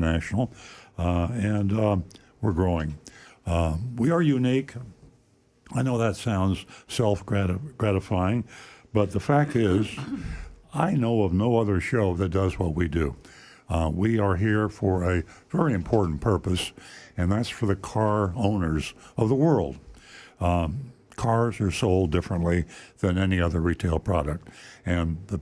international, and we're growing. We are unique. I know that sounds self-gratifying, but the fact is, I know of no other show that does what we do. We are here for a very important purpose, and that's for the car owners of the world. Cars are sold differently than any other retail product, and the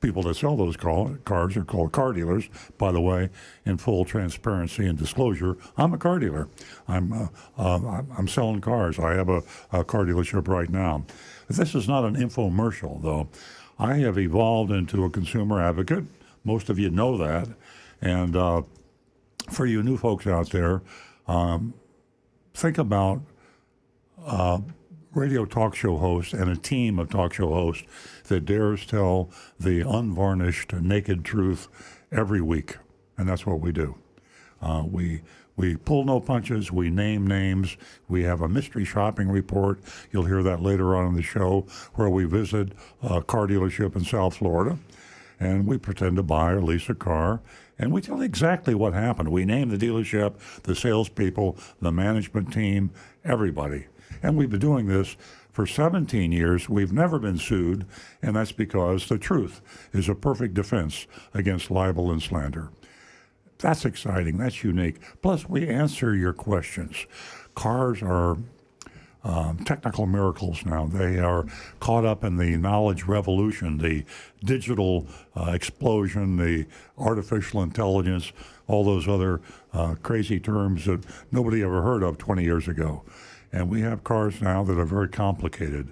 people that sell those cars are called car dealers. By the way, in full transparency and disclosure, I'm a car dealer. I'm selling cars. I have a car dealership right now. This is not an infomercial, though. I have evolved into a consumer advocate. Most of you know that. And for you new folks out there, think about radio talk show host and a team of talk show hosts that dares tell the unvarnished, naked truth every week. And that's what we do. We pull no punches. We name names. We have a mystery shopping report. You'll hear that later on in the show, where we visit a car dealership in South Florida, and we pretend to buy or lease a car, and we tell exactly what happened. We name the dealership, the salespeople, the management team, everybody. And we've been doing this for 17 years. We've never been sued, and that's because the truth is a perfect defense against libel and slander. That's exciting. That's unique. Plus, we answer your questions. Cars are technical miracles now. They are caught up in the knowledge revolution, the digital explosion, the artificial intelligence, all those other crazy terms that nobody ever heard of 20 years ago. And we have cars now that are very complicated.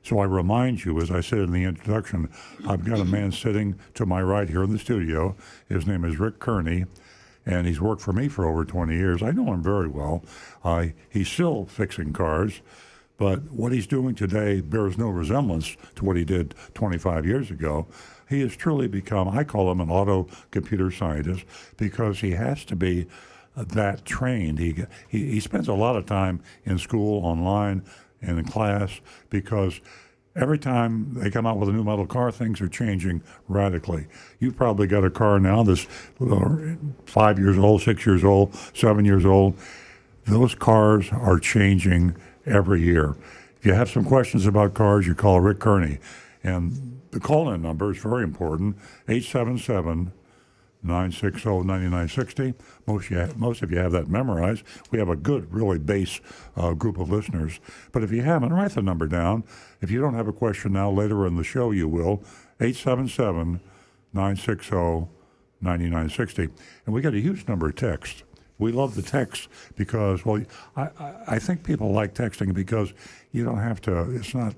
So I remind you, as I said in the introduction, I've got a man sitting to my right here in the studio. His name is Rick Kearney, and he's worked for me for over 20 years. I know him very well. He's still fixing cars, but what he's doing today bears no resemblance to what he did 25 years ago. He has truly become, I call him an auto computer scientist, because he has to be that trained. He spends a lot of time in school, online, and in class, because every time they come out with a new model car, things are changing radically. You've probably got a car now that's 5 years old, 6 years old, 7 years old. Those cars are changing every year. If you have some questions about cars, you call Rick Kearney. And the call-in number is very important, 877 960-9960. Most of you have that memorized. We have a good, really base group of listeners. But if you haven't, write the number down. If you don't have a question now, later in the show you will. 877-960-9960. And we get a huge number of texts. We love the text because, well, I think people like texting because you don't have to, it's not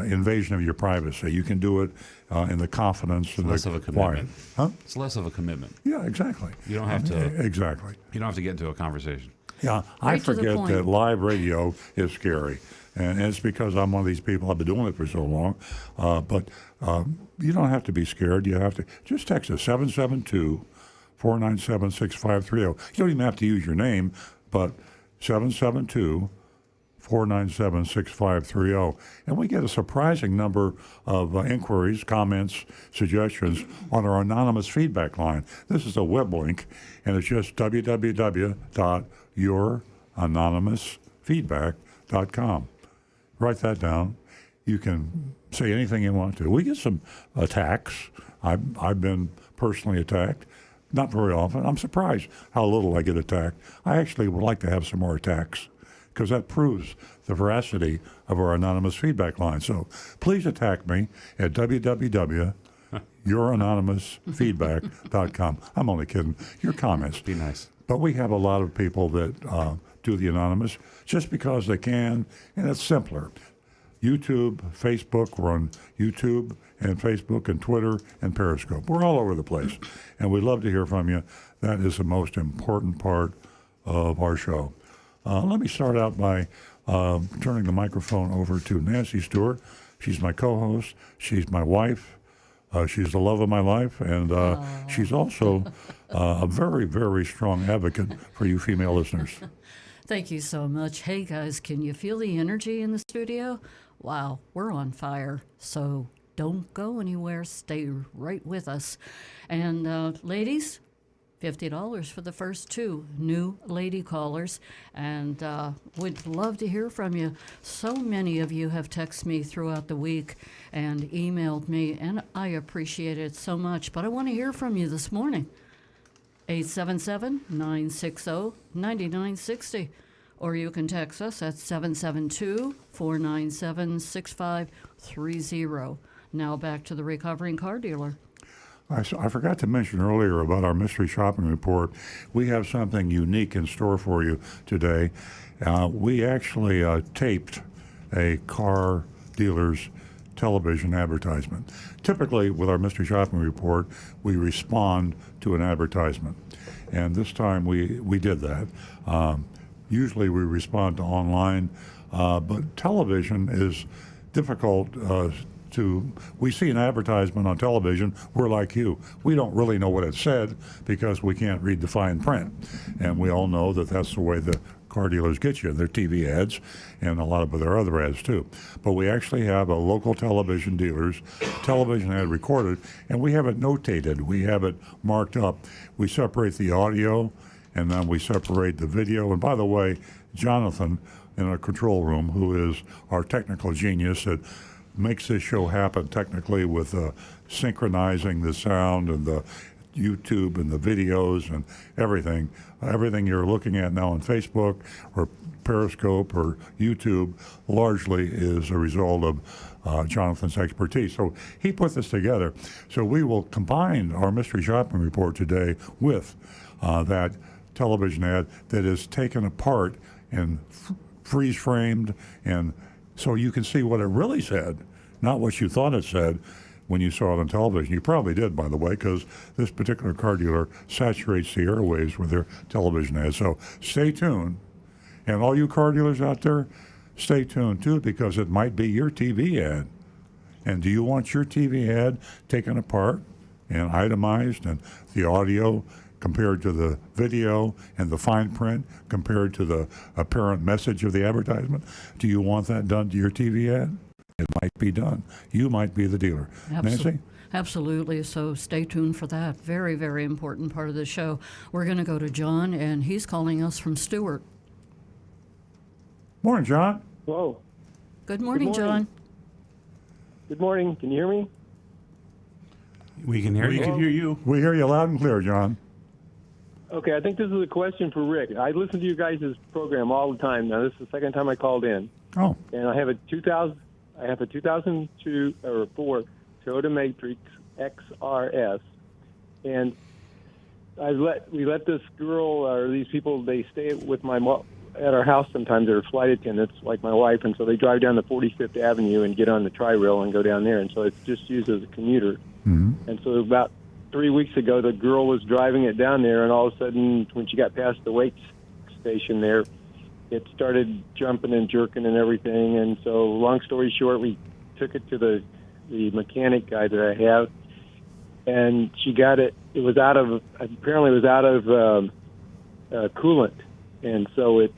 invasion of your privacy. You can do it in the confidence and less the of a quiet. commitment. Huh? It's less of a commitment. Yeah, exactly. You don't have to. Exactly. You don't have to get into a conversation. Yeah, I Right to the forget point. that live radio is scary. And it's because I'm one of these people, I've been doing it for so long. But you don't have to be scared. You have to just text us 772-497-6530. You don't even have to use your name, but 772-497-6530. And we get a surprising number of inquiries, comments, suggestions on our anonymous feedback line. This is a web link, and it's just www.youranonymousfeedback.com. Write that down. You can say anything you want to. We get some attacks. I've been personally attacked. Not very often. I'm surprised how little I get attacked. I actually would like to have some more attacks, because that proves the veracity of our anonymous feedback line. So please attack me at www.youranonymousfeedback.com. I'm only kidding. Your comments. Be nice. But we have a lot of people that do the anonymous just because they can, and it's simpler. YouTube, Facebook, we're on YouTube and Facebook and Twitter and Periscope. We're all over the place, and we'd love to hear from you. That is the most important part of our show. Let me start out by turning the microphone over to Nancy Stewart. She's my co-host. She's my wife. She's the love of my life, and she's also a very, very strong advocate for you female listeners. Thank you so much. Hey, guys, can you feel the energy in the studio? Wow, we're on fire. So don't go anywhere. Stay right with us. And ladies, $50 for the first 2 new lady callers, and we'd love to hear from you. So many of you have texted me throughout the week and emailed me, and I appreciate it so much, but I want to hear from you this morning. 877-960-9960, or you can text us at 772-497-6530. Now back to the recovering car dealer. I forgot to mention earlier about our mystery shopping report. We have something unique in store for you today. We actually taped a car dealer's television advertisement. Typically, with our mystery shopping report, we respond to an advertisement. And this time we did that. Usually we respond to online, but television is difficult we see an advertisement on television, we're like you. We don't really know what it said because we can't read the fine print. And we all know that that's the way the car dealers get you, their TV ads and a lot of their other ads too. But we actually have a local television dealer's television ad recorded, and we have it notated. We have it marked up. We separate the audio, and then we separate the video. And by the way, Jonathan in our control room, who is our technical genius that makes this show happen technically with synchronizing the sound and the YouTube and the videos and everything. Everything you're looking at now on Facebook or Periscope or YouTube largely is a result of Jonathan's expertise. So he put this together. So we will combine our mystery shopping report today with that television ad that is taken apart and freeze framed, and so you can see what it really said, not what you thought it said when you saw it on television. You probably did, by the way, because this particular car dealer saturates the airwaves with their television ads. So stay tuned. And all you car dealers out there, stay tuned too, because it might be your TV ad. And do you want your TV ad taken apart and itemized, and the audio compared to the video and the fine print compared to the apparent message of the advertisement? Do you want that done to your TV ad? It might be done. You might be the dealer. Nancy? Absolutely. So stay tuned for that. Very, very important part of the show. We're going to go to John, and he's calling us from Stewart. Morning, John. Whoa. Good morning, John. Good morning. Can you hear me? We can hear you. We hear you loud and clear, John. Okay, I think this is a question for Rick. I listen to you guys' program all the time. Now, this is the second time I called in. Oh. And I have a 2002 or 4 Toyota Matrix XRS, and we let this girl or these people, they stay with my mom at our house sometimes. They're flight attendants like my wife, and so they drive down the 45th Avenue and get on the tri-rail and go down there, and so it's just used as a commuter. Mm-hmm. And so about 3 weeks ago, the girl was driving it down there, and all of a sudden, when she got past the weight station there, it started jumping and jerking and everything. And so, long story short, we took it to the mechanic guy that I have, and she got it. It was apparently it was out of coolant, and so it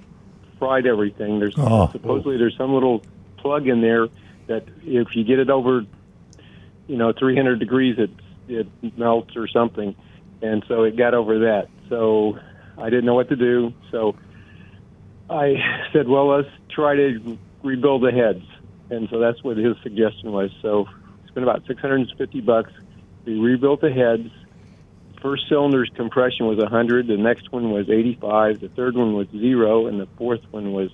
fried everything. Supposedly there's some little plug in there that if you get it over, 300 degrees, it melts or something. And so it got over that. So I didn't know what to do. So I said, well, let's try to rebuild the heads. And so that's what his suggestion was. So it's been about $650. We rebuilt the heads. First cylinder's compression was 100. The next one was 85. The third one was 0. And the fourth one was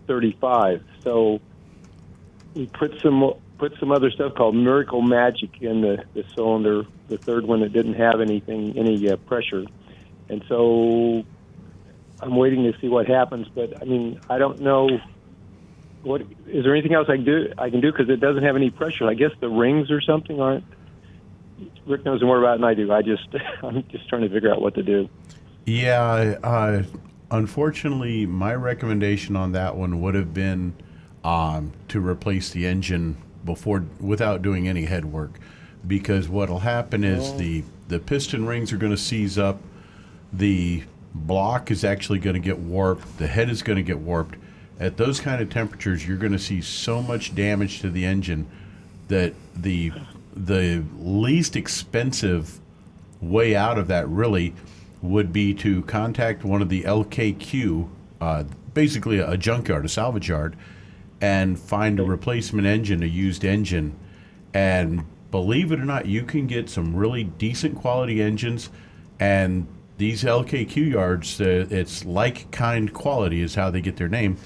35. So we put some other stuff called Miracle Magic in the cylinder, the third one that didn't have any pressure. And so I'm waiting to see what happens, but I mean, I don't know is there anything else I can do because it doesn't have any pressure. I guess the rings or something aren't. Rick knows more about it than I do. I'm just trying to figure out what to do. Yeah, unfortunately, my recommendation on that one would have been to replace the engine without doing any head work, because what'll happen is the piston rings are going to seize up, the block is actually going to get warped, the head is going to get warped. At those kind of temperatures, you're going to see so much damage to the engine that the least expensive way out of that really would be to contact one of the LKQ, basically a junkyard, a salvage yard, and find a replacement engine, a used engine. And believe it or not, you can get some really decent quality engines. And these LKQ yards, it's like kind quality is how they get their name.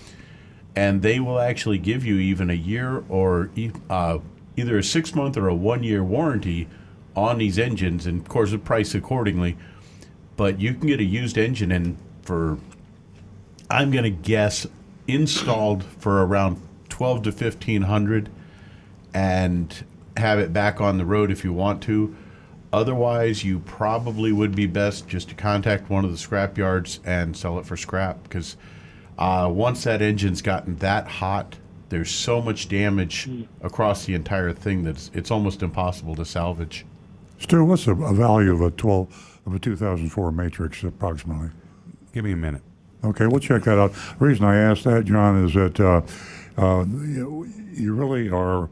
And they will actually give you even a year or either a 6-month or a 1-year warranty on these engines, and of course the price accordingly. But you can get a used engine in for, I'm going to guess, installed for around 12 to 1500, and have it back on the road if you want to. Otherwise, you probably would be best just to contact one of the scrap yards and sell it for scrap, because once that engine's gotten that hot, there's so much damage across the entire thing that it's almost impossible to salvage. Stu, what's the value of a 2004 Matrix approximately? Give me a minute. Okay, we'll check that out. The reason I asked that, John, is that you really are.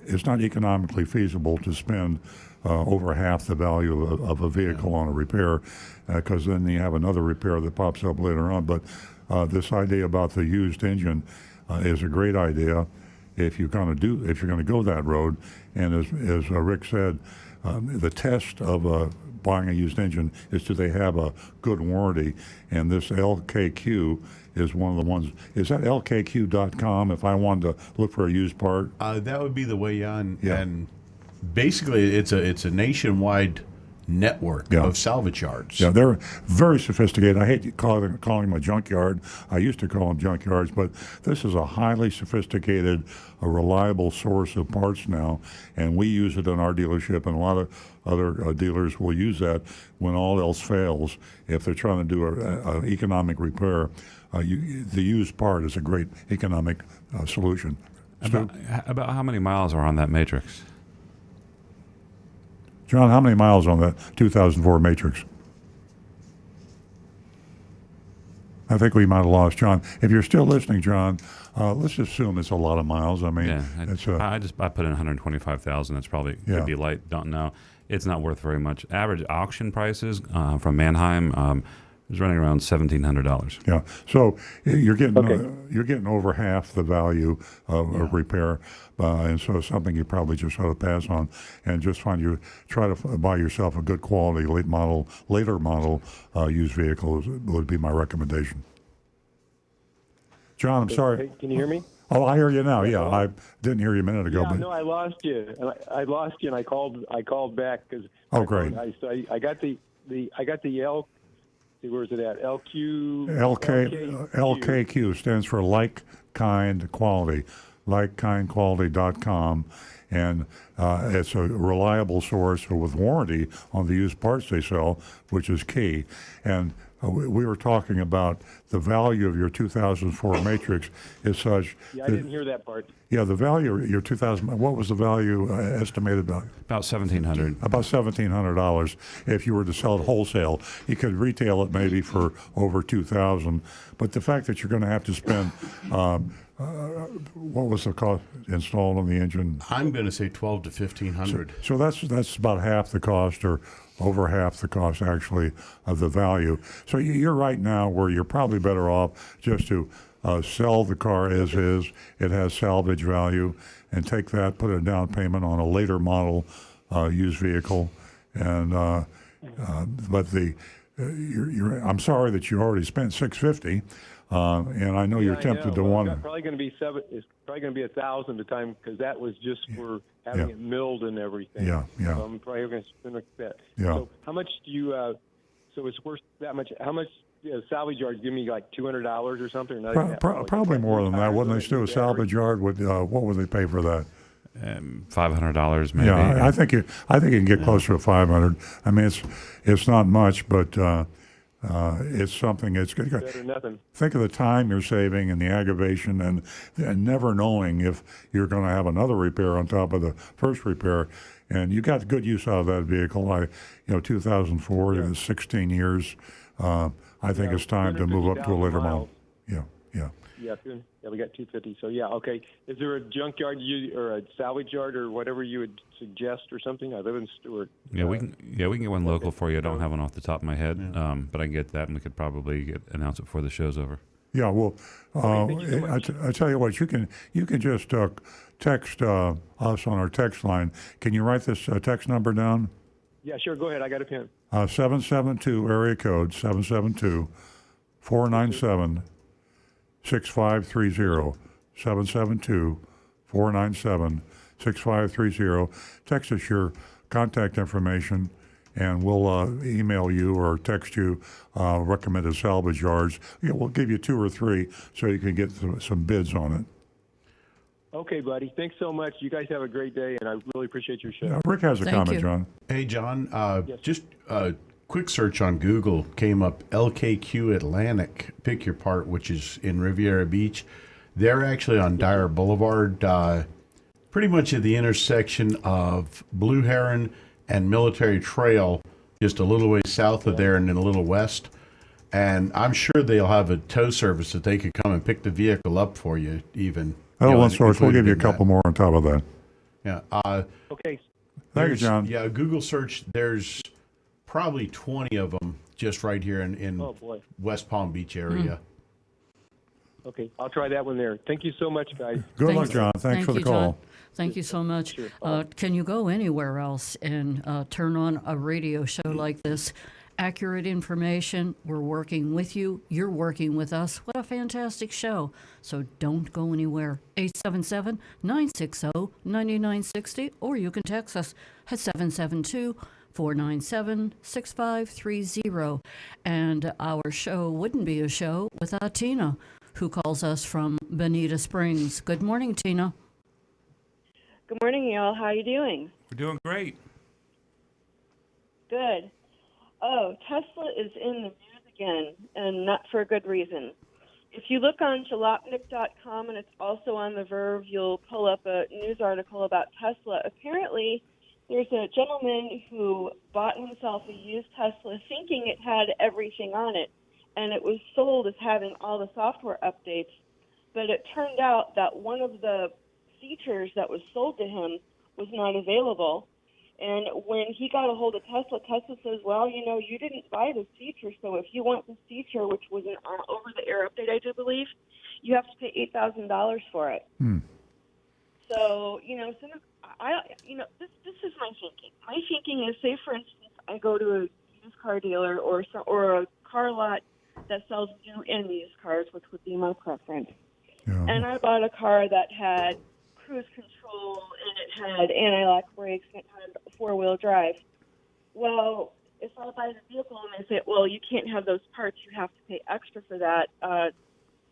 It's not economically feasible to spend over half the value of a vehicle on a repair, because then you have another repair that pops up later on. But this idea about the used engine is a great idea if you're going to go that road. And as Rick said, the test of buying a used engine is, do they have a good warranty? And this LKQ is one of the ones. Is that LKQ.com if I wanted to look for a used part? That would be the way on. Yeah. And basically, it's a nationwide network Yeah. of salvage yards. Yeah, they're very sophisticated. I hate calling them a junkyard. I used to call them junkyards, but this is a highly sophisticated, a reliable source of parts now, and we use it in our dealership, and a lot of other dealers will use that when all else fails. If they're trying to do an economic repair, the used part is a great economic solution. About how many miles are on that Matrix? John, how many miles on that 2004 Matrix? I think we might have lost John. If you're still listening, John, let's assume it's a lot of miles. I mean, Yeah, it's I put in 125,000. That's probably Yeah. could be light. Don't know. It's not worth very much. Average auction prices from Mannheim is running around $1,700. yeah. So you're getting Okay. you're getting over half the value of a repair, and so it's something you probably just ought to pass on and just try to buy yourself a good quality later model used vehicle would be my recommendation. John, I'm sorry. Hey, can you hear me? Oh, I hear you now. Yeah, I didn't hear you a minute ago. Yeah, but no, I lost you. I lost you, and I called back because. Oh, great. I got the L. See, where's it at? LKQ stands for Like Kind Quality, likekindquality.com, and it's a reliable source with warranty on the used parts they sell, which is key. And we were talking about the value of your 2004 Matrix is such. Yeah, I didn't hear that part. Yeah, the value of your 2000. What was the value estimated value? About $1,700. About $1,700. If you were to sell it wholesale, you could retail it maybe for over $2,000. But the fact that you're going to have to spend, what was the cost installed on the engine? I'm going to say 12 to 1500. So that's about half the cost, or over half the cost actually of the value. So you're right now where you're probably better off just to sell the car as is. It has salvage value, and take that, put a down payment on a later model used vehicle, and but I'm sorry that you already spent $650, and I know you're tempted to want to. It's probably going to be It's probably going to be $1,000 a time because that was just for having it milled and everything. Yeah, yeah. So I'm probably going to spend like that. Yeah. So how much do you? So it's worth that much. How much? Salvage yards give me like $200 or something. Or nothing like that? Probably more than that, wouldn't they? Still, a salvage yard would. What would they pay for that? $500 maybe. Yeah, I think you can get closer to 500. I mean, it's not much, but it's something. It's good. Better than nothing. Think of the time you're saving and the aggravation, and never knowing if you're going to have another repair on top of the first repair. And you got good use out of that vehicle. 2004, 16 years. I think it's time to move up to a later model. Yeah, yeah. Yeah, yeah, we got 250. So yeah, okay. Is there a junkyard or a salvage yard or whatever you would suggest or something? I live in Stewart. Yeah, we can get one local for you. I don't So- have one off the top of my head, but I can get that, and we could probably announce it before the show's over. Yeah, well, thank you so much. I tell you what, you can just text us on our text line. Can you write this text number down? Yeah, sure. Go ahead. I got a pen. 772 area code 772-497-6530. 772-497-6530. Text us your contact information, and we'll email you or text you recommended salvage yards. Yeah, we'll give you 2 or 3 so you can get some bids on it. Okay, buddy. Thanks so much. You guys have a great day, and I really appreciate your show. Rick has a Thank comment, you. John. Hey, John, just a quick search on Google came up LKQ Atlantic Pick Your Part, which is in Riviera Beach. They're actually on Dyer Boulevard, pretty much at the intersection of Blue Heron and Military Trail, just a little way south of there and then a little west. And I'm sure they'll have a tow service that they could come and pick the vehicle up for you, even. Oh, one and source. We'll give you a included in couple more on top of that. that. Yeah. Okay. Thank you, There's- John. Yeah, Google search. There's probably 20 of them just right here in Oh, boy. West Palm Beach area. Okay. I'll try that one there. Thank you so much, guys. Good luck, Thanks. John. Thanks for the you, call. John. Thank you so much. Sure. Can you go anywhere else and turn on a radio show like this? Accurate information. We're working with you. You're working with us. What a fantastic show. So don't go anywhere. 877-960-9960, or you can text us at 772-497-6530. And our show wouldn't be a show without Tina, who calls us from Bonita Springs. Good morning, Tina. Good morning, y'all. How you doing? We're doing great. Good. Oh, Tesla is in the news again, and not for a good reason. If you look on jalopnik.com, and it's also on The Verve, you'll pull up a news article about Tesla. Apparently, there's a gentleman who bought himself a used Tesla thinking it had everything on it, and it was sold as having all the software updates. But it turned out that one of the features that was sold to him was not available. And when he got a hold of Tesla, Tesla says, well, you know, you didn't buy this feature, so if you want this feature, which was an over-the-air update, I do believe, you have to pay $8,000 for it. So, you know, this is my thinking. My thinking is, say, for instance, I go to a used car dealer or a car lot that sells new and used cars, which would be my preference. Yeah. And I bought a car that had cruise control, and it had anti-lock brakes, and it had four-wheel drive. Well, if I buy the vehicle and they say, well, you can't have those parts, you have to pay extra for that.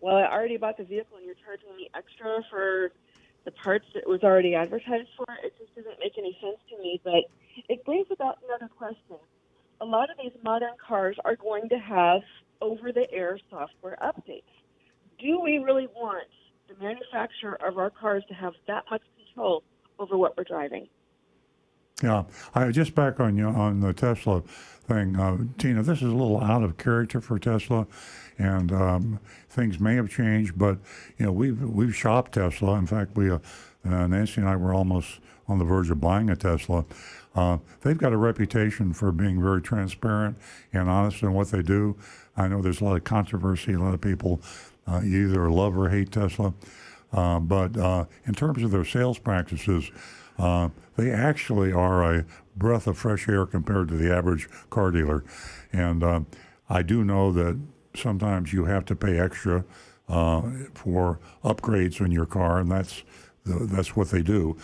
Well, I already bought the vehicle, and you're charging me extra for the parts that was already advertised for. It just doesn't make any sense to me. But it brings about another question. A lot of these modern cars are going to have over-the-air software updates. Do we really want the manufacturer of our cars to have that much control over what we're driving? Yeah, I just back on you on the Tesla thing, Tina. This is a little out of character for Tesla, and things may have changed. But you know, we've shopped Tesla. In fact, Nancy and I were almost on the verge of buying a Tesla. They've got a reputation for being very transparent and honest in what they do. I know there's a lot of controversy. A lot of people you either love or hate Tesla. But in terms of their sales practices, they actually are a breath of fresh air compared to the average car dealer. And I do know that sometimes you have to pay extra for upgrades in your car, and that's what they do.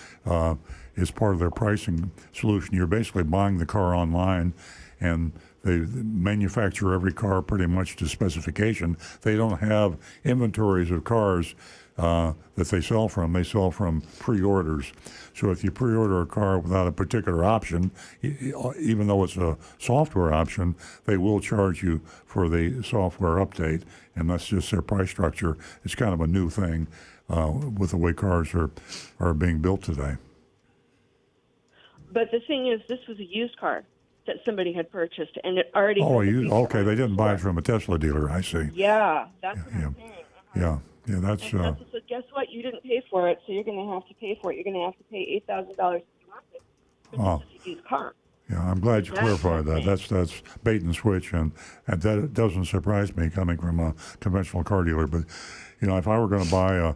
Is part of their pricing solution. You're basically buying the car online, and they manufacture every car pretty much to specification. They don't have inventories of cars that they sell from. They sell from pre-orders. So if you pre-order a car without a particular option, even though it's a software option, they will charge you for the software update, and that's just their price structure. It's kind of a new thing with the way cars are being built today. But the thing is, this was a used car that somebody had purchased, and it already. Oh, had the feature okay. on They it didn't buy it before. from a Tesla dealer. I see. Yeah, that's what Yeah. I'm saying. Yeah. Yeah, that's And Tesla said, guess what? You didn't pay for it, so you're going to have to pay for it. You're going to have to pay $8,000 if you want it. Oh. This is a used car. yeah. I'm glad you That's clarified that. insane. That's bait and switch, and that doesn't surprise me coming from a conventional car dealer. But if I were going to buy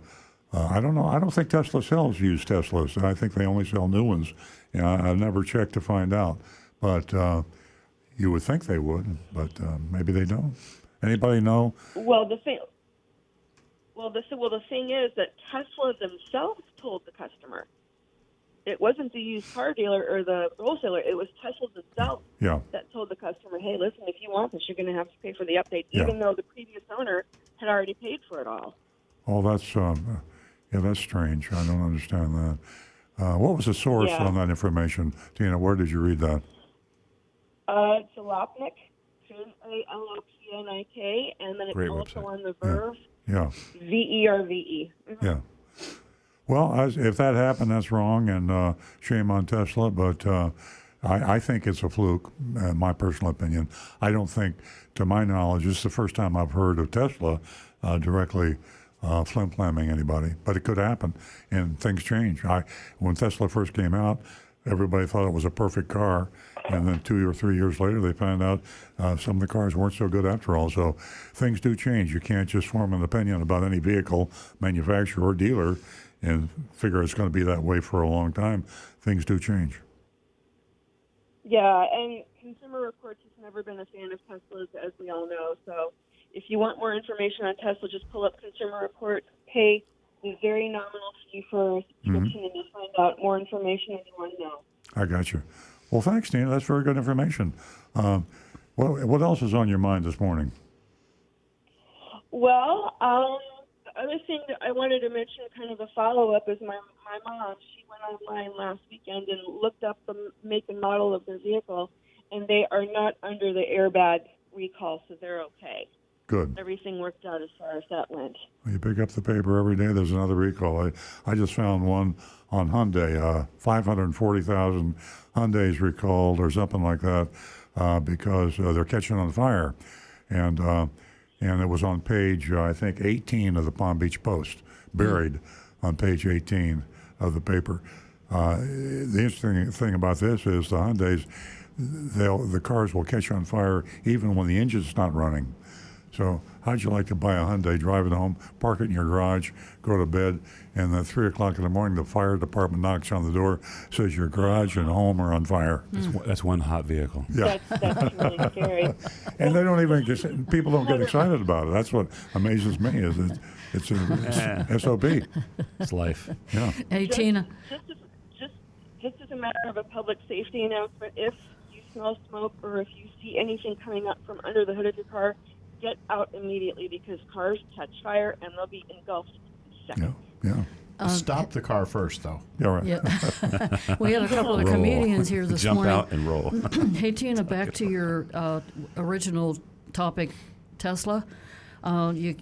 I don't know. I don't think Tesla sells used Teslas. I think they only sell new ones. I never checked to find out, but you would think they would, but maybe they don't. Anybody know? Well, the thing is that Tesla themselves told the customer. It wasn't the used car dealer or the wholesaler. It was Tesla themselves Yeah. that told the customer, hey, listen, if you want this, you're going to have to pay for the update, Yeah. even though the previous owner had already paid for it all. Oh, that's strange. I don't understand that. What was the source Yeah. on that information, Tina? Where did you read that? Jalopnik, Jalopnik, and then it's Great also website. on the Verve, Yeah. VERVE. Yeah. Well, if that happened, that's wrong, and shame on Tesla. But I think it's a fluke, my personal opinion. I don't think, to my knowledge, this is the first time I've heard of Tesla directly flim-flamming anybody. But it could happen, and things change. When Tesla first came out, everybody thought it was a perfect car, and then 2 or 3 years later, they found out some of the cars weren't so good after all. So things do change. You can't just form an opinion about any vehicle manufacturer or dealer and figure it's going to be that way for a long time. Things do change. Yeah, and Consumer Reports has never been a fan of Teslas, as we all know. So if you want more information on Tesla, just pull up Consumer Reports, pay the very nominal fee for a subscription, and you'll find out more information if you want to know. I got you. Well, thanks, Tina. That's very good information. What else is on your mind this morning? Well, the other thing that I wanted to mention, kind of a follow-up, is my mom. She went online last weekend and looked up the make and model of their vehicle, and they are not under the airbag recall, so they're okay. Good. Everything worked out as far as that went. You pick up the paper every day, there's another recall. I just found one on Hyundai, 540,000 Hyundais recalled or something like that because they're catching on fire. And it was on page, I think, 18 of the Palm Beach Post, buried on page 18 of the paper. The interesting thing about this is the Hyundais, the cars will catch on fire even when the engine's not running. So how'd you like to buy a Hyundai, drive it home, park it in your garage, go to bed, and then 3 o'clock in the morning, the fire department knocks on the door, says your garage and home are on fire. That's one hot vehicle. Yeah. That's really scary. And they don't even, people don't get excited about it. That's what amazes me is it's a SOB. It's life. Yeah. Hey, Tina. Just as a matter of a public safety announcement, if you smell smoke or if you see anything coming up from under the hood of your car, get out immediately because cars catch fire and they'll be engulfed in seconds. Yeah. Stop the car first, though. Yeah, right. Yeah. We had a couple of Roll. comedians here this Jump morning. out and roll. Hey, Tina, back to your original topic, Tesla. Yes.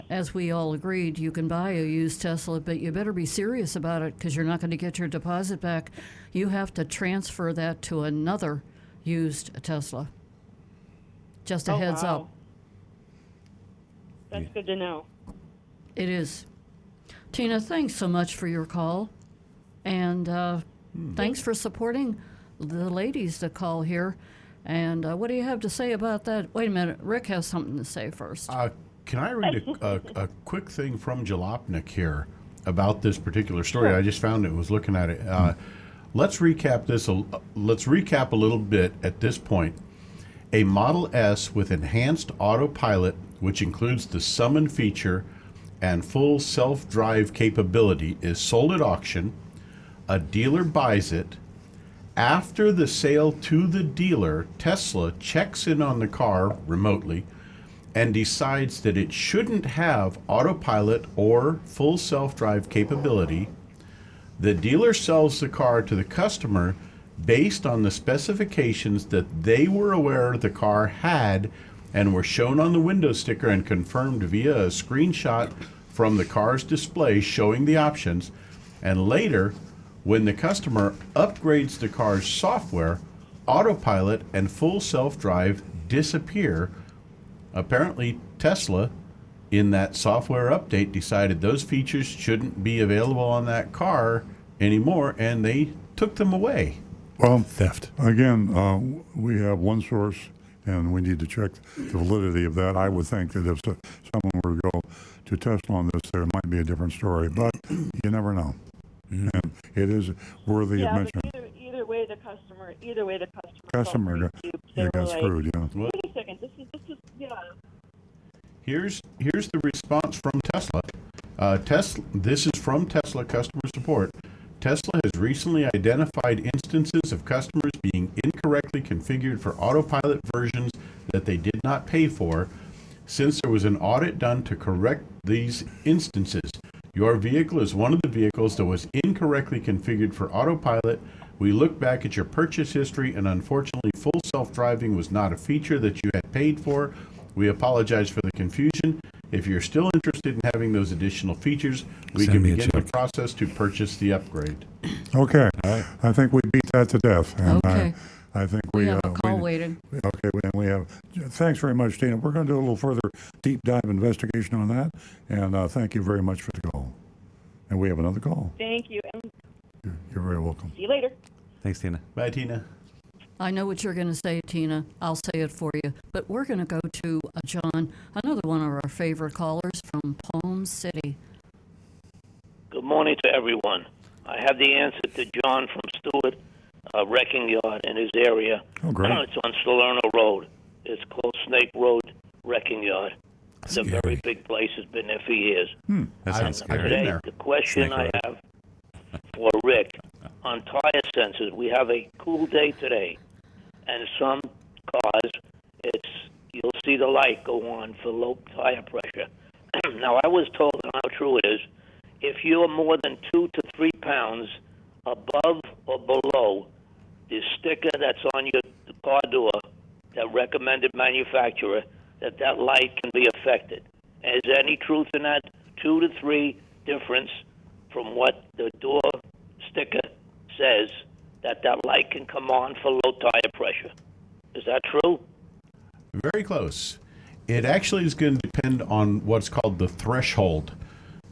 As we all agreed, you can buy a used Tesla, but you better be serious about it because you're not going to get your deposit back. You have to transfer that to another used Tesla. Just a heads wow. up. That's good to know. It is. Tina, thanks so much for your call. And thanks for supporting the ladies that call here. And what do you have to say about that? Wait a minute. Rick has something to say first. Can I read a quick thing from Jalopnik here about this particular story? I just found it, was looking at it. Let's recap this. Let's recap a little bit at this point. A Model S with enhanced autopilot, which includes the summon feature and full self-drive capability, is sold at auction. A dealer buys it. After the sale to the dealer, Tesla checks in on the car remotely and decides that it shouldn't have autopilot or full self-drive capability. The dealer sells the car to the customer based on the specifications that they were aware the car had and were shown on the window sticker and confirmed via a screenshot from the car's display showing the options. And later, when the customer upgrades the car's software, autopilot and full self-drive disappear. Apparently, Tesla in that software update, decided those features shouldn't be available on that car anymore, and they took them away. Well, Theft. again, we have one source, and we need to check the validity of that. I would think that if someone were to go to Tesla on this, there might be a different story, but you never know. And it is worthy of Yeah, mention. but either way, the customer Customer felt got, They were got like, screwed, yeah. Well, wait a second, this is yeah. here's the response from Tesla. This is from Tesla customer support. Tesla has recently identified instances of customers being incorrectly configured for autopilot versions that they did not pay for. Since there was an audit done to correct these instances, your vehicle is one of the vehicles that was incorrectly configured for autopilot. We looked back at your purchase history, and unfortunately, full self-driving was not a feature that you had paid for. We apologize for the confusion. If you're still interested in having those additional features, we Send can me a begin the check. process to purchase the upgrade. Okay, I think we beat that to death. And Okay. I think We have a call waiting. Okay, we have. Thanks very much, Tina. We're going to do a little further deep dive investigation on that, and thank you very much for the call. And we have another call. Thank you, and You're very welcome. see you later. Thanks, Tina. Bye, Tina. I know what you're going to say, Tina. I'll say it for you. But we're going to go to John, another one of our favorite callers from Palm City. Good morning to everyone. I have the answer to John from Stewart Wrecking Yard in his area. Oh, great. It's on Salerno Road. It's called Snake Road Wrecking Yard. It's a very Scary. big place. It's been there for years. That sounds I've been scary. Today, there. the question Snake I Road. have for Rick on tire sensors. We have a cool day today, and some cars, you'll see the light go on for low tire pressure. Now, I was told, and how true it is, if you're more than 2 to 3 pounds above or below the sticker that's on your car door, that recommended manufacturer, that light can be affected. Is there any truth in that? 2 to 3 difference from what the door sticker says, that light can come on for low tire pressure. Is that true? Very close. It actually is going to depend on what's called the threshold.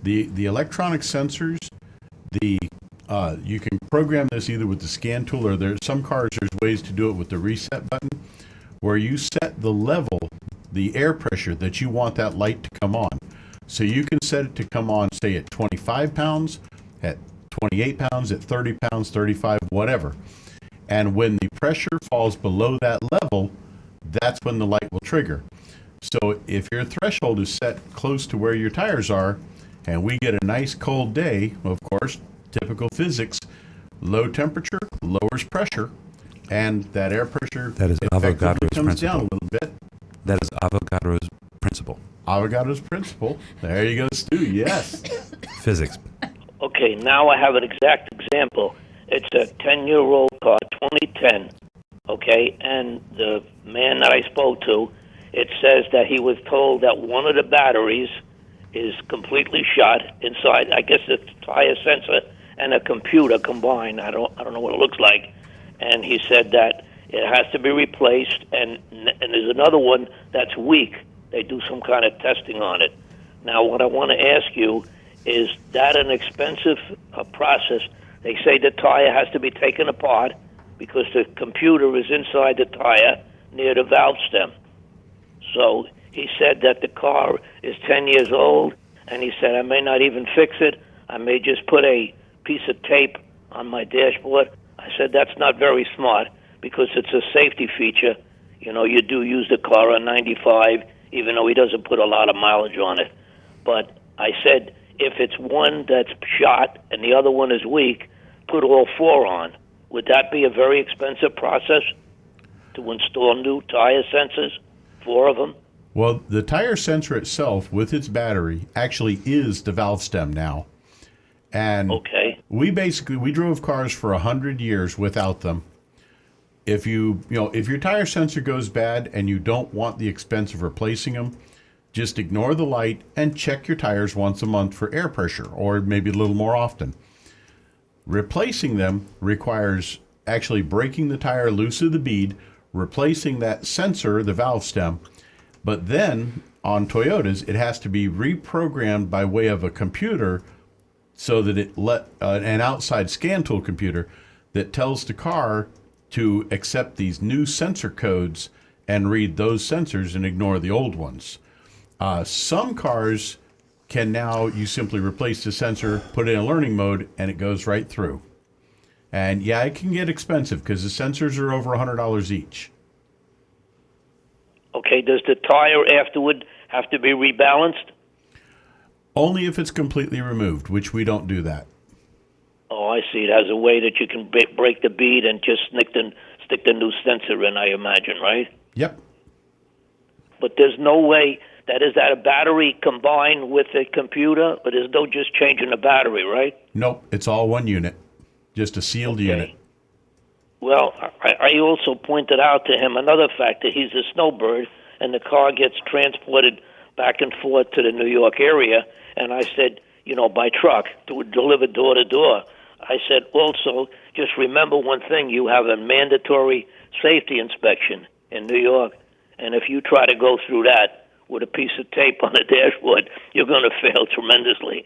The electronic sensors, you can program this either with the scan tool, or there's ways to do it with the reset button, where you set the level, the air pressure that you want that light to come on. So you can set it to come on, say, at 25 pounds, at 28 pounds, at 30 pounds, 35, whatever. And when the pressure falls below that level, that's when the light will trigger. So if your threshold is set close to where your tires are, and we get a nice cold day, of course, typical physics, low temperature lowers pressure, and that air pressure That is effectively Avogadro's comes down a principle. little bit. That is Avogadro's principle. Avogadro's principle. There you go, Stu. Yes. Physics. Okay, now I have an exact example. It's a 10-year-old car, 2010, okay? And the man that I spoke to, it says that he was told that one of the batteries is completely shot inside. I guess it's a tire sensor and a computer combined. I don't know what it looks like. And he said that it has to be replaced, and there's another one that's weak. They do some kind of testing on it. Now, what I want to ask you is that an expensive process? They say the tire has to be taken apart because the computer is inside the tire near the valve stem. So he said that the car is 10 years old, and he said, I may not even fix it. I may just put a piece of tape on my dashboard. I said, that's not very smart because it's a safety feature. You know, you do use the car on 95, even though he doesn't put a lot of mileage on it. But I said, if it's one that's shot and the other one is weak, put all four on. Would that be a very expensive process to install new tire sensors, 4 of them? Well, the tire sensor itself with its battery actually is the valve stem now. And Okay. we drove cars for 100 years without them. If if your tire sensor goes bad and you don't want the expense of replacing them, just ignore the light and check your tires once a month for air pressure, or maybe a little more often. Replacing them requires actually breaking the tire loose of the bead, replacing that sensor, the valve stem. But then on Toyotas, it has to be reprogrammed by way of a computer so that it let an outside scan tool computer that tells the car to accept these new sensor codes and read those sensors and ignore the old ones. Some cars can now, you simply replace the sensor, put it in learning mode, and it goes right through. And yeah, it can get expensive because the sensors are over $100 each. Okay, does the tire afterward have to be rebalanced? Only if it's completely removed, which we don't do that. Oh, I see. It has a way that you can break the bead and just stick the new sensor in, I imagine, right? Yep. But there's no way is that a battery combined with a computer, but there's no just changing the battery, right? Nope, it's all one unit, just a sealed unit. Well, I also pointed out to him another fact, that he's a snowbird, and the car gets transported back and forth to the New York area, and I said, by truck, to deliver door to door. I said, also, just remember one thing, you have a mandatory safety inspection in New York, and if you try to go through that with a piece of tape on the dashboard, you're going to fail tremendously.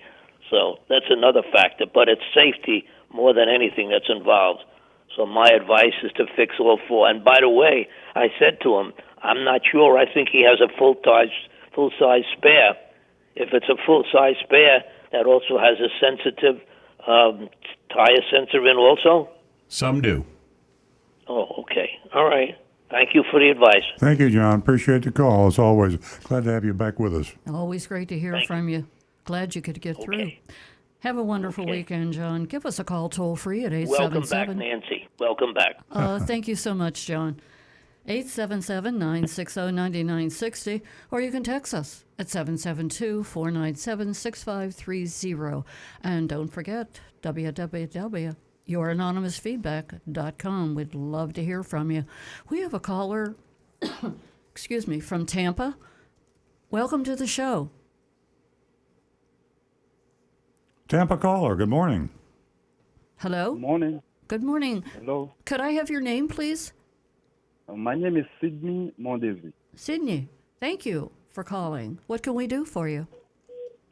So that's another factor, but it's safety more than anything that's involved. So my advice is to fix all four. And by the way, I said to him, I'm not sure. I think he has a full-size spare. If it's a full-size spare, that also has a sensitive tire sensor in also? Some do. Oh, okay. All right. Thank you for the advice. Thank you, John. Appreciate the call. As always, glad to have you back with us. Always great to hear from you. Glad you could get through. Have a wonderful weekend, John. Give us a call toll free at 877. Welcome back, Nancy. Welcome back. Thank you so much, John. 877-960-9960, or you can text us at 772-497-6530. And don't forget, www.youranonymousfeedback.com. We'd love to hear from you. We have a caller, excuse me, from Tampa. Welcome to the show. Tampa caller, good morning. Hello? Good morning. Good morning. Hello. Could I have your name, please? My name is Sydney Mondesi. Sydney, thank you for calling. What can we do for you?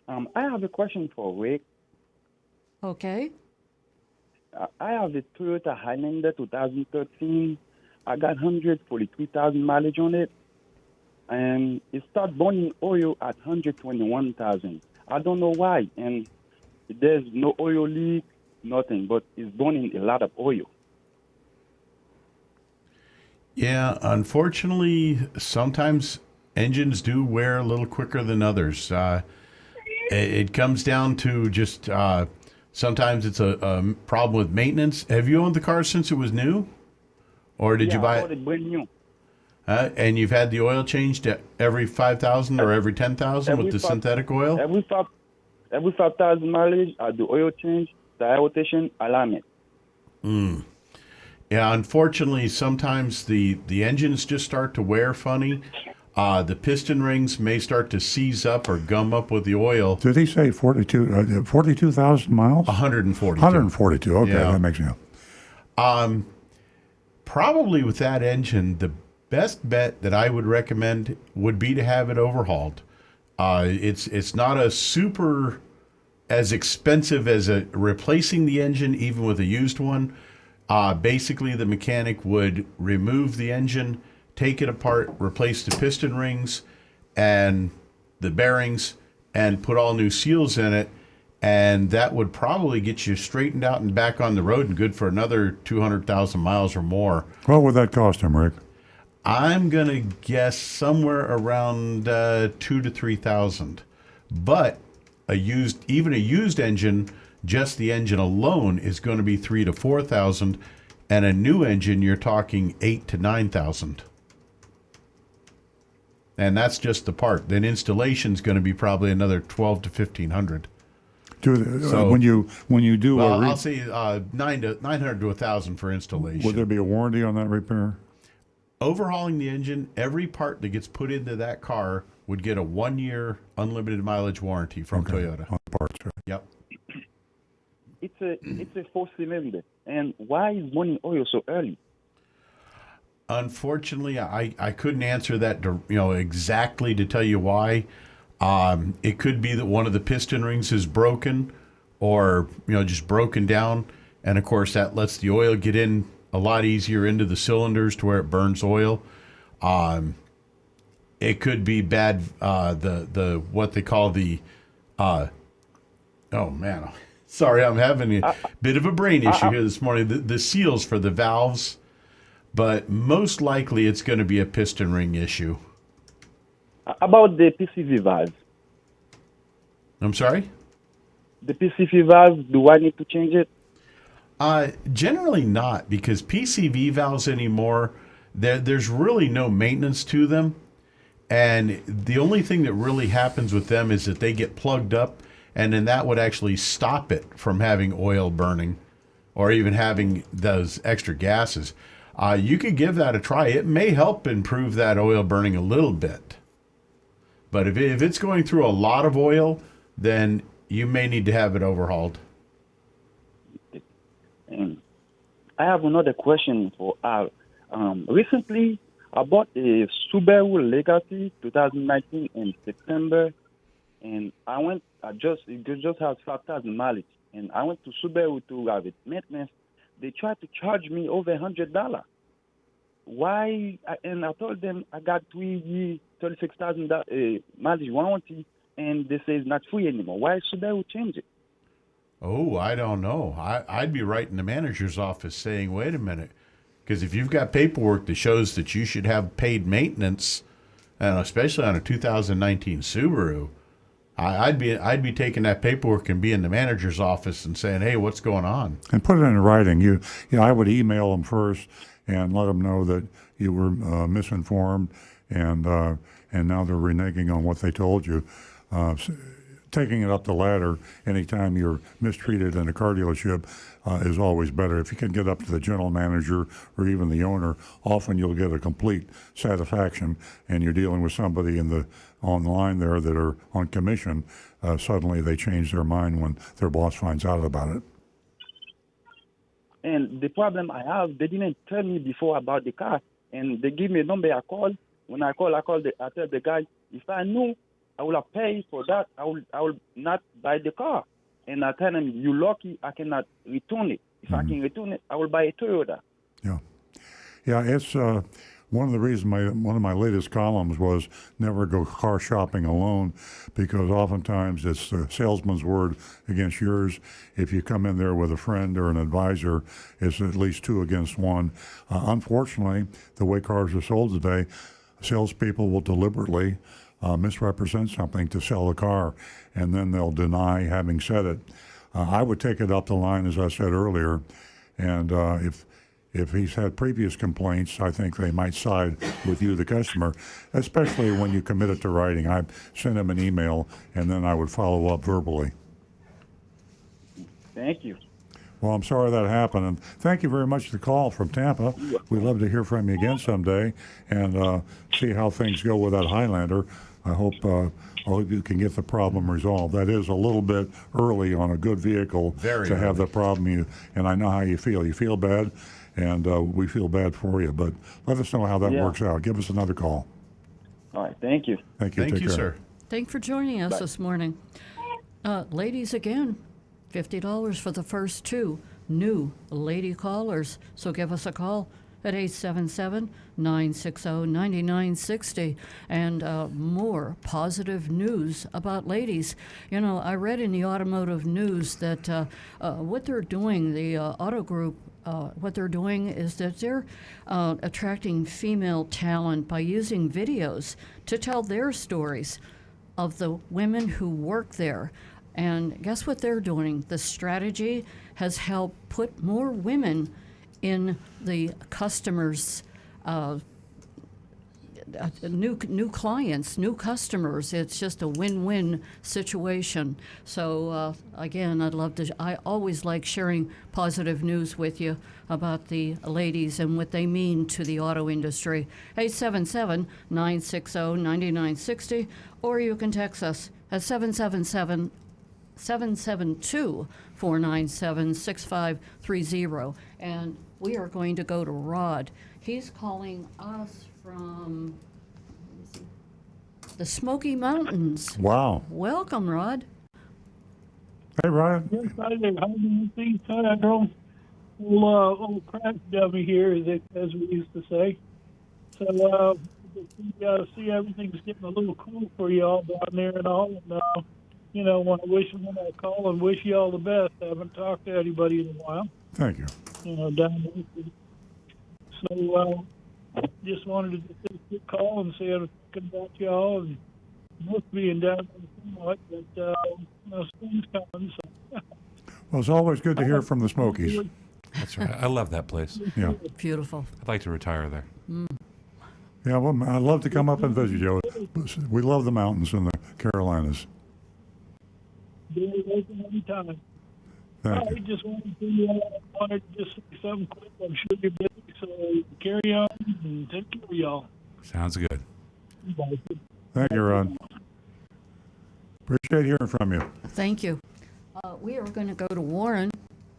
I have a question for Rick. Okay. I have a Toyota Highlander 2013. I got 143,000 mileage on it, and it started burning oil at 121,000. I don't know why, and there's no oil leak, nothing, but it's burning a lot of oil. Yeah, unfortunately, sometimes engines do wear a little quicker than others. It comes down to just sometimes it's a problem with maintenance. Have you owned the car since it was new? Or did you buy I bought it brand new. And you've had the oil changed every 5,000 or every 10,000 with the synthetic oil? Every 5,000 mileage, I do oil change, tire rotation, alignment. Yeah, unfortunately, sometimes the engines just start to wear funny. The piston rings may start to seize up or gum up with the oil. Did he say 42,000 miles? 142. 142. Okay, Yeah. that makes me. Probably with that engine, the best bet that I would recommend would be to have it overhauled. It's not a super as expensive as replacing the engine, even with a used one. Basically, the mechanic would remove the engine, take it apart, replace the piston rings and the bearings, and put all new seals in it. And that would probably get you straightened out and back on the road and good for another 200,000 miles or more. What would that cost him, Rick? I'm going to guess somewhere around 2,000 to 3,000. But even a used engine, just the engine alone, is going to be 3,000 to 4,000, and a new engine you're talking 8,000 to 9,000. And that's just the part. Then installation's going to be probably another 1,200 to 1,500. When you do I'll say 900 to 1,000 for installation. would there be a warranty on that repair? Overhauling the engine, every part that gets put into that car would get a 1-year unlimited mileage warranty from Toyota. On the parts, right? Yep. It's a 4-cylinder. And why is burning oil so early? Unfortunately, I couldn't answer that exactly to tell you why. It could be that one of the piston rings is broken, or just broken down, and of course that lets the oil get in a lot easier into the cylinders to where it burns oil. It could be bad. The what they call the oh man, sorry, I'm having a bit of a brain issue here this morning. The seals for the valves. But most likely it's going to be a piston ring issue. About the PCV valve. I'm sorry? The PCV valve, do I need to change it? Generally not, because PCV valves anymore, there's really no maintenance to them. And the only thing that really happens with them is that they get plugged up, and then that would actually stop it from having oil burning or even having those extra gases. You could give that a try. It may help improve that oil burning a little bit. But if it's going through a lot of oil, then you may need to have it overhauled. And I have another question for Al. Recently, I bought a Subaru Legacy 2019 in September, and it just has 5,000 mileage. And I went to Subaru to have it maintenance. They tried to charge me over $100. Why? And I told them I got 3 years, 36,000 mileage warranty, and they say it's not free anymore. Why should they change it? Oh, I don't know. I'd be writing the manager's office saying, wait a minute, because if you've got paperwork that shows that you should have paid maintenance, and especially on a 2019 Subaru, I'd be taking that paperwork and be in the manager's office and saying, hey, what's going on? And put it in writing. I would email them first and let them know that you were misinformed, and now they're reneging on what they told you. Taking it up the ladder anytime you're mistreated in a car dealership is always better. If you can get up to the general manager or even the owner, often you'll get a complete satisfaction, and you're dealing with somebody on the line there that are on commission. Suddenly they change their mind when their boss finds out about it. And the problem I have, they didn't tell me before about the car, and they give me a number. I call. When I call, I tell the guy, if I knew I would have paid for that, I will not buy the car. And I tell him, you're lucky I cannot return it. If I can return it, I will buy a Toyota. Yeah. It's one of the reasons one of my latest columns was never go car shopping alone, because oftentimes it's the salesman's word against yours. If you come in there with a friend or an advisor, it's at least 2 against 1. Unfortunately, the way cars are sold today, salespeople will deliberately misrepresent something to sell a car, and then they'll deny having said it. I would take it up the line, as I said earlier, and if he's had previous complaints, I think they might side with you, the customer, especially when you commit it to writing. I send him an email, and then I would follow up verbally. Thank you. Well, I'm sorry that happened, and thank you very much for the call from Tampa. We'd love to hear from you again someday and see how things go with that Highlander. I hope you can get the problem resolved. That is a little bit early on a good vehicle Very to have early. the problem, and I know how you feel. You feel bad, and we feel bad for you, but let us know how that works out. Give us another call. All right. Thank you. Thank you. Thank Take you, care. sir. Thanks for joining us this morning. Ladies, again, $50 for the first 2 new lady callers. So give us a call at 877-960-9960. And more positive news about ladies. I read in the automotive news that what they're doing, the auto group, what they're doing is that they're attracting female talent by using videos to tell their stories of the women who work there. And guess what they're doing? The strategy has helped put more women in the customers' new clients, new customers. It's just a win-win situation. So again, I always like sharing positive news with you about the ladies and what they mean to the auto industry. 877-960-9960, or you can text us at 772-497-6530. And we are going to go to Rod He's calling us from let me see, the Smoky Mountains. Wow. Welcome, Rod. Hey, Ryan. Yes, I do. How do you think, Earl? Old crack dummy here, as we used to say. So, see everything's getting a little cool for y'all down there and all. And, when I call and wish you all the best. I haven't talked to anybody in a while. Thank you. Down there. So, just wanted to just take a quick call and say about y'all and both being down there somewhat, but spring's coming. So. Well, it's always good to hear from the Smokies. That's right. I love that place. Yeah. Beautiful. I'd like to retire there. Yeah, well, I'd love to come up and visit you. We love the mountains in the Carolinas. Be open anytime. Thank you. Just wanted to just say something quick. I'm sure you're busy, so carry on and take care of y'all. Sounds good. Bye. Thank you, Ron. Appreciate hearing from you. Thank you. We are going to go to Warren,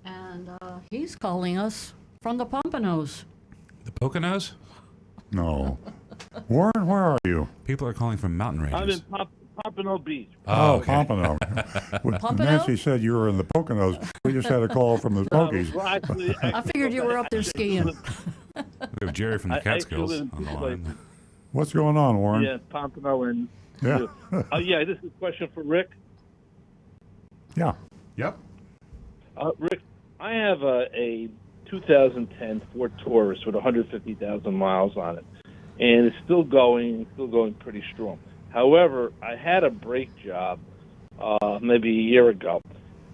and he's calling us from the Pompanos. The Poconos? No. Warren, where are you? People are calling from mountain ranges. I'm in Pompano Beach. Oh, okay. Pompano. Pompano? Nancy said you were in the Poconos. We just had a call from the Smokies. Well, actually, I figured you were up there skiing. We have Jerry from the I actually Catskills live in on the two line. What's going on, Warren? Yeah, Pompano and. Yeah. Yeah, this is a question for Rick. Yeah. Yep. Rick, I have a 2010 Ford Taurus with 150,000 miles on it, and it's still going pretty strong. However, I had a brake job maybe a year ago,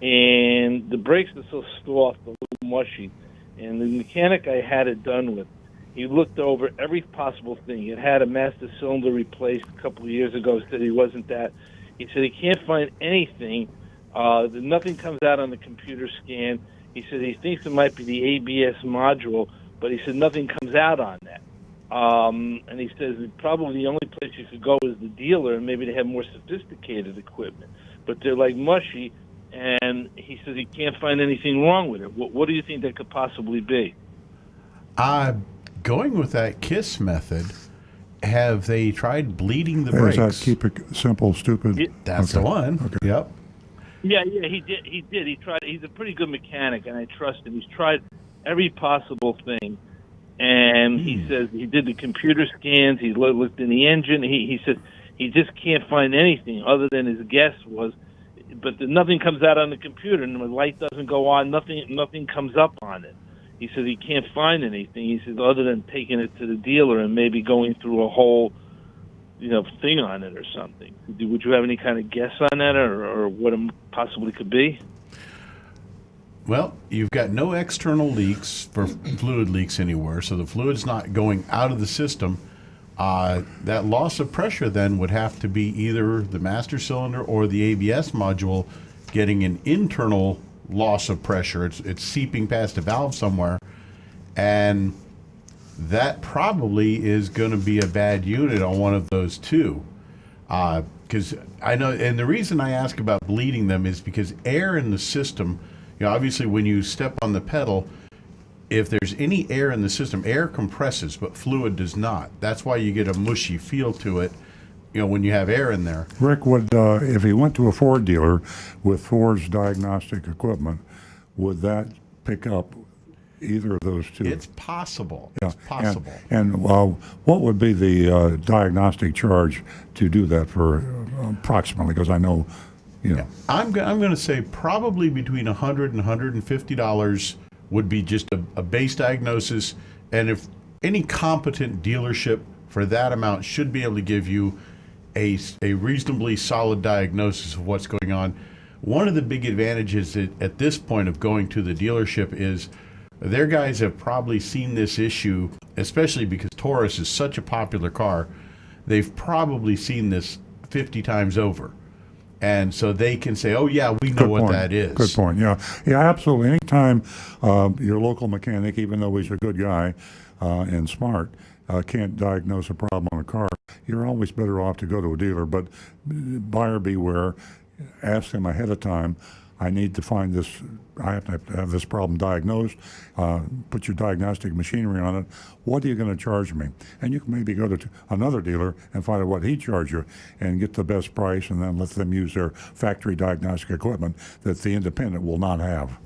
and the brakes are so soft, a little mushy, and the mechanic I had it done with, he looked over every possible thing. It had a master cylinder replaced a couple of years ago, said he wasn't that. He said he can't find anything. Nothing comes out on the computer scan. He said he thinks it might be the ABS module, but he said nothing comes out on that. And he says probably the only place you could go is the dealer, and maybe they have more sophisticated equipment. But they're like mushy, and he says he can't find anything wrong with it. What do you think that could possibly be? Going with that KISS method, have they tried bleeding the Hey, brakes? does that keep it simple, stupid? Yeah. That's Okay. the one. Okay. Yep. Yeah, he did. He tried. He's a pretty good mechanic, and I trust him. He's tried every possible thing, and he says he did the computer scans. He looked in the engine. He said he just can't find anything other than his guess was, but nothing comes out on the computer, and the light doesn't go on. Nothing comes up on it. He says he can't find anything. He says other than taking it to the dealer and maybe going through a whole, thing on it or something. Would you have any kind of guess on that, or what it possibly could be? Well, you've got no external leaks for fluid leaks anywhere, so the fluid's not going out of the system. That loss of pressure then would have to be either the master cylinder or the ABS module getting an internal loss of pressure. It's seeping past a valve somewhere, and that probably is going to be a bad unit on one of those two. Because I know, and the reason I ask about bleeding them is because air in the system, obviously when you step on the pedal, if there's any air in the system, air compresses, but fluid does not. That's why you get a mushy feel to it, when you have air in there. Rick, would if he went to a Ford dealer with Ford's diagnostic equipment, would that pick up either of those two? It's possible. Yeah. It's possible. And what would be the diagnostic charge to do that for approximately? Because I know, I'm going to say probably between $100 and $150 would be just a base diagnosis, and if any competent dealership for that amount should be able to give you a reasonably solid diagnosis of what's going on. One of the big advantages at this point of going to the dealership is their guys have probably seen this issue, especially because Taurus is such a popular car. They've probably seen this 50 times over. And so they can say, oh, yeah, we know what that is. Good point, yeah. Yeah, absolutely. Anytime your local mechanic, even though he's a good guy and smart, can't diagnose a problem on a car, you're always better off to go to a dealer. But buyer beware, ask them ahead of time I need to find this. I have to have this problem diagnosed. Put your diagnostic machinery on it. What are you going to charge me? And you can maybe go to another dealer and find out what he charged you, and get the best price, and then let them use their factory diagnostic equipment that the independent will not have.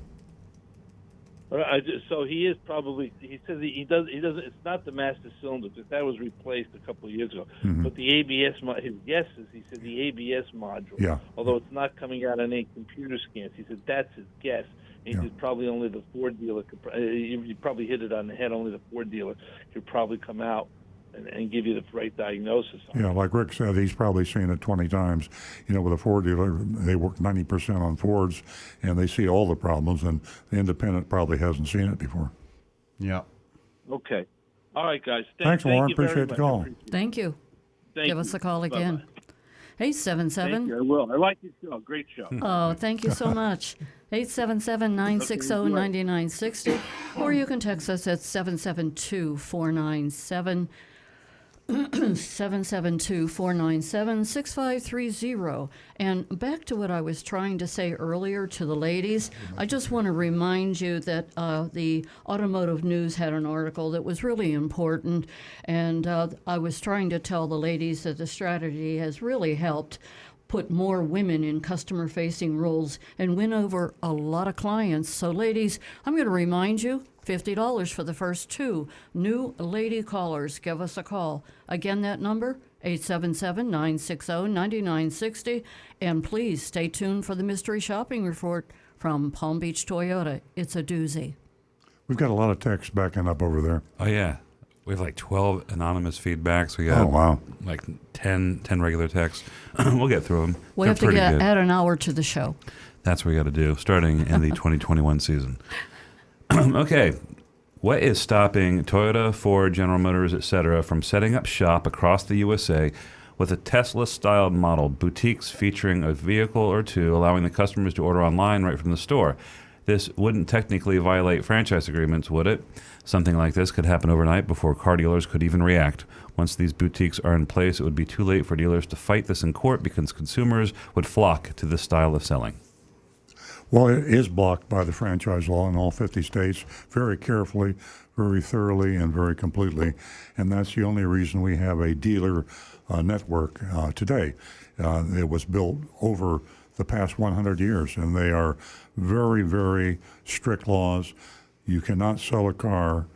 So he is probably. He says he does. He doesn't. It's not the master cylinder because that was replaced a couple of years ago. Mm-hmm. But the ABS. His guess is he said the ABS module. Yeah. Although it's not coming out on any computer scans, he said that's his guess. He said probably only the Ford dealer could. You probably hit it on the head. Only the Ford dealer could probably come out and give you the right diagnosis on Yeah, like Rick said, he's probably seen it 20 times. With a Ford dealer, they work 90% on Fords, and they see all the problems, and the independent probably hasn't seen it before. Yeah. Okay. All right, guys. Thanks, Warren. Thank you very Appreciate the much. call. Appreciate it. Thank you. Thank Give you. us a call again. Bye-bye. Hey, Thank 77. you. I will. I like your show. Great show. Oh, thank you so much. 877-960-9960. Or you can text us at 772-497. 772-497-6530. And back to what I was trying to say earlier to the ladies, I just want to remind you that the Automotive News had an article that was really important, and I was trying to tell the ladies that the strategy has really helped put more women in customer-facing roles and win over a lot of clients. So, ladies, I'm going to remind you, $50 for the first 2 new lady callers. Give us a call. Again, that number, 877-960-9960. And please stay tuned for the mystery shopping report from Palm Beach Toyota. It's a doozy. We've got a lot of texts backing up over there. Oh, yeah. We have like 12 anonymous feedbacks. We got Oh, wow. like 10 regular texts. We'll get through them. We They're have to pretty good. add an hour to the show. That's what we got to do, starting in the 2021 season. Okay. What is stopping Toyota, Ford, General Motors, etc., from setting up shop across the USA with a Tesla-styled model, boutiques featuring a vehicle or two, allowing the customers to order online right from the store? This wouldn't technically violate franchise agreements, would it? Something like this could happen overnight before car dealers could even react. Once these boutiques are in place, it would be too late for dealers to fight this in court because consumers would flock to this style of selling. Well, it is blocked by the franchise law in all 50 states very carefully, very thoroughly, and very completely. And that's the only reason we have a dealer network today. It was built over the past 100 years, and they are very, very strict laws. You cannot sell a car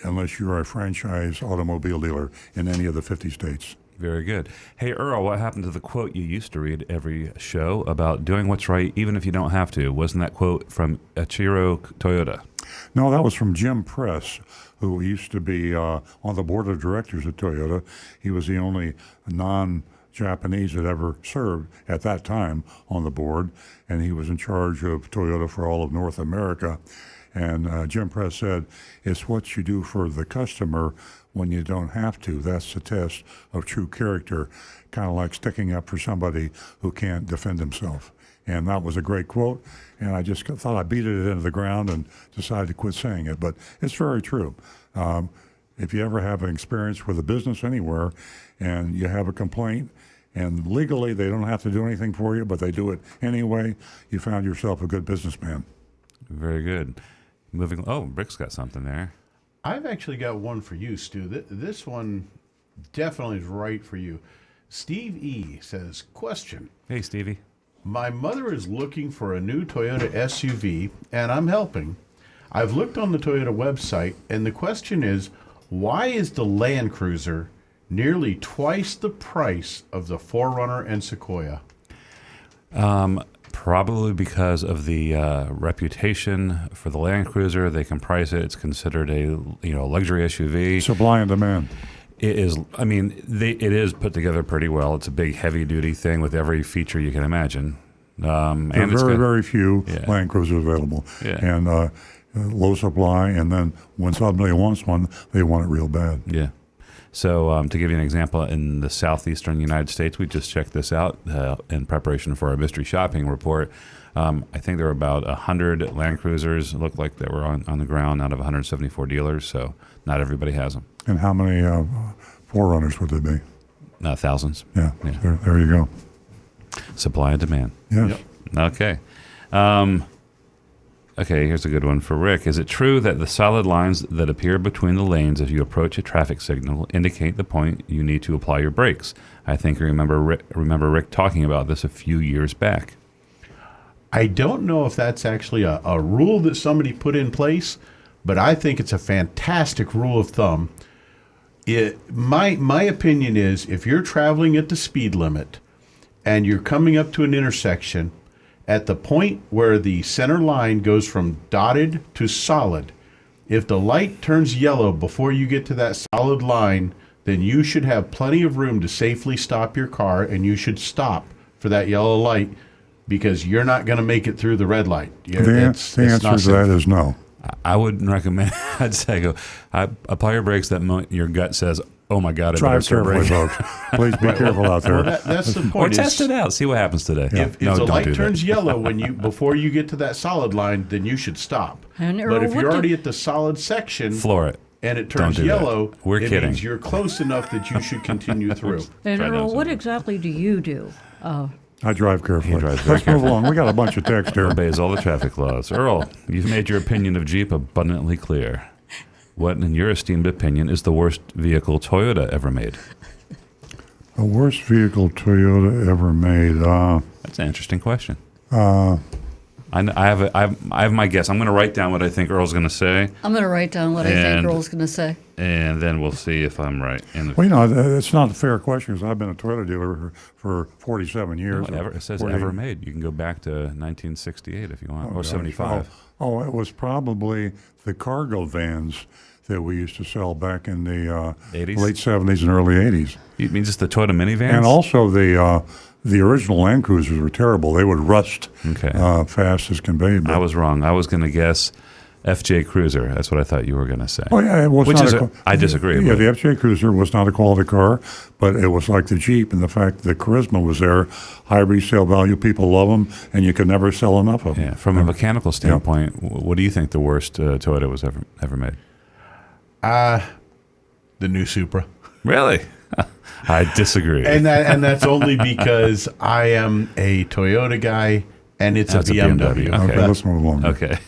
unless you're a franchise automobile dealer in any of the 50 states. Very good. Hey, Earl, what happened to the quote you used to read every show about doing what's right even if you don't have to? Wasn't that quote from Ichiro Toyota? No, that was from Jim Press, who used to be on the board of directors at Toyota. He was the only non-Japanese that ever served at that time on the board, and he was in charge of Toyota for all of North America. And Jim Press said, it's what you do for the customer when you don't have to. That's the test of true character, kind of like sticking up for somebody who can't defend himself. And that was a great quote, and I just thought I beat it into the ground and decided to quit saying it. But it's very true. If you ever have an experience with a business anywhere and you have a complaint, and legally they don't have to do anything for you, but they do it anyway, you found yourself a good businessman. Very good. Moving. Oh, Rick's got something there. I've actually got one for you, Stu. This one definitely is right for you. Steve E. says, question. Hey, Stevie. My mother is looking for a new Toyota SUV, and I'm helping. I've looked on the Toyota website, and the question is, why is the Land Cruiser nearly twice the price of the 4Runner and Sequoia? Probably because of the reputation for the Land Cruiser. They can price it. It's considered a luxury SUV. Supply and demand. It is. I mean, it is put together pretty well. It's a big, heavy-duty thing with every feature you can imagine. There are and very few Land Cruisers available, and low supply. And then when somebody wants one, they want it real bad. Yeah. So to give you an example, in the southeastern United States, we just checked this out in preparation for our mystery shopping report. I think there were about 100 Land Cruisers, it looked like, that were on the ground out of 174 dealers, so not everybody has them. And how many 4Runners would there be? Thousands. Yeah. There you go. Supply and demand. Yes. Yep. Okay. Okay, here's a good one for Rick. Is it true that the solid lines that appear between the lanes as you approach a traffic signal indicate the point you need to apply your brakes? I think I remember Rick talking about this a few years back. I don't know if that's actually a rule that somebody put in place, but I think it's a fantastic rule of thumb. My opinion is if you're traveling at the speed limit and you're coming up to an intersection, at the point where the center line goes from dotted to solid, if the light turns yellow before you get to that solid line, then you should have plenty of room to safely stop your car, and you should stop for that yellow light because you're not going to make it through the red light. The answer to that is no. I wouldn't recommend. I'd say apply your brakes that moment your gut says, "Oh my God, I Drive better carefully, brake." folks. Please be careful out there. Well, that's the Or point. test it out. See what happens today. If No, the don't light do turns that. yellow before you get to that solid line, then you should stop. And But Earl, if what you're did- already at the solid section Floor it. and it Don't turns do that. yellow, We're it kidding. means you're close enough that you should continue through. And Try that Earl, what sometime. exactly do you do? I drive carefully. He drives very Let's move carefully. along. We got a bunch of text here. Obeys all the traffic laws. Earl, you've made your opinion of Jeep abundantly clear. What, in your esteemed opinion, is the worst vehicle Toyota ever made? The worst vehicle Toyota ever made. That's an interesting question. I have my guess. I'm going to write down what I think Earl's going to say, I'm going to write down what I think And- Earl's going to say. and then we'll see if I'm right. And Well, you know, it's not a fair question because I've been a Toyota dealer for 47 years. whatever it says, 48. ever made. You can go back to 1968 if you want, or gosh. 75. Oh, it was probably the cargo vans that we used to sell back in the 80s? late 70s and early 80s. You mean just the Toyota minivans? And also the original Land Cruisers were terrible. They would rust Okay. fast as can be. But, I was wrong. I was going to guess FJ Cruiser. That's what I thought you were going to say. oh, yeah, it was Which not is a, I disagree. Yeah, but- the FJ Cruiser was not a quality car, but it was like the Jeep in the fact that the charisma was there. High resale value, people love them, and you can never sell enough of them. Yeah, from a mechanical standpoint, what do you think the worst Toyota was ever made? The new Supra. Really? I disagree. And that's only because I am a Toyota guy and it's That's a a BMW. BMW. Okay, let's move along. Okay.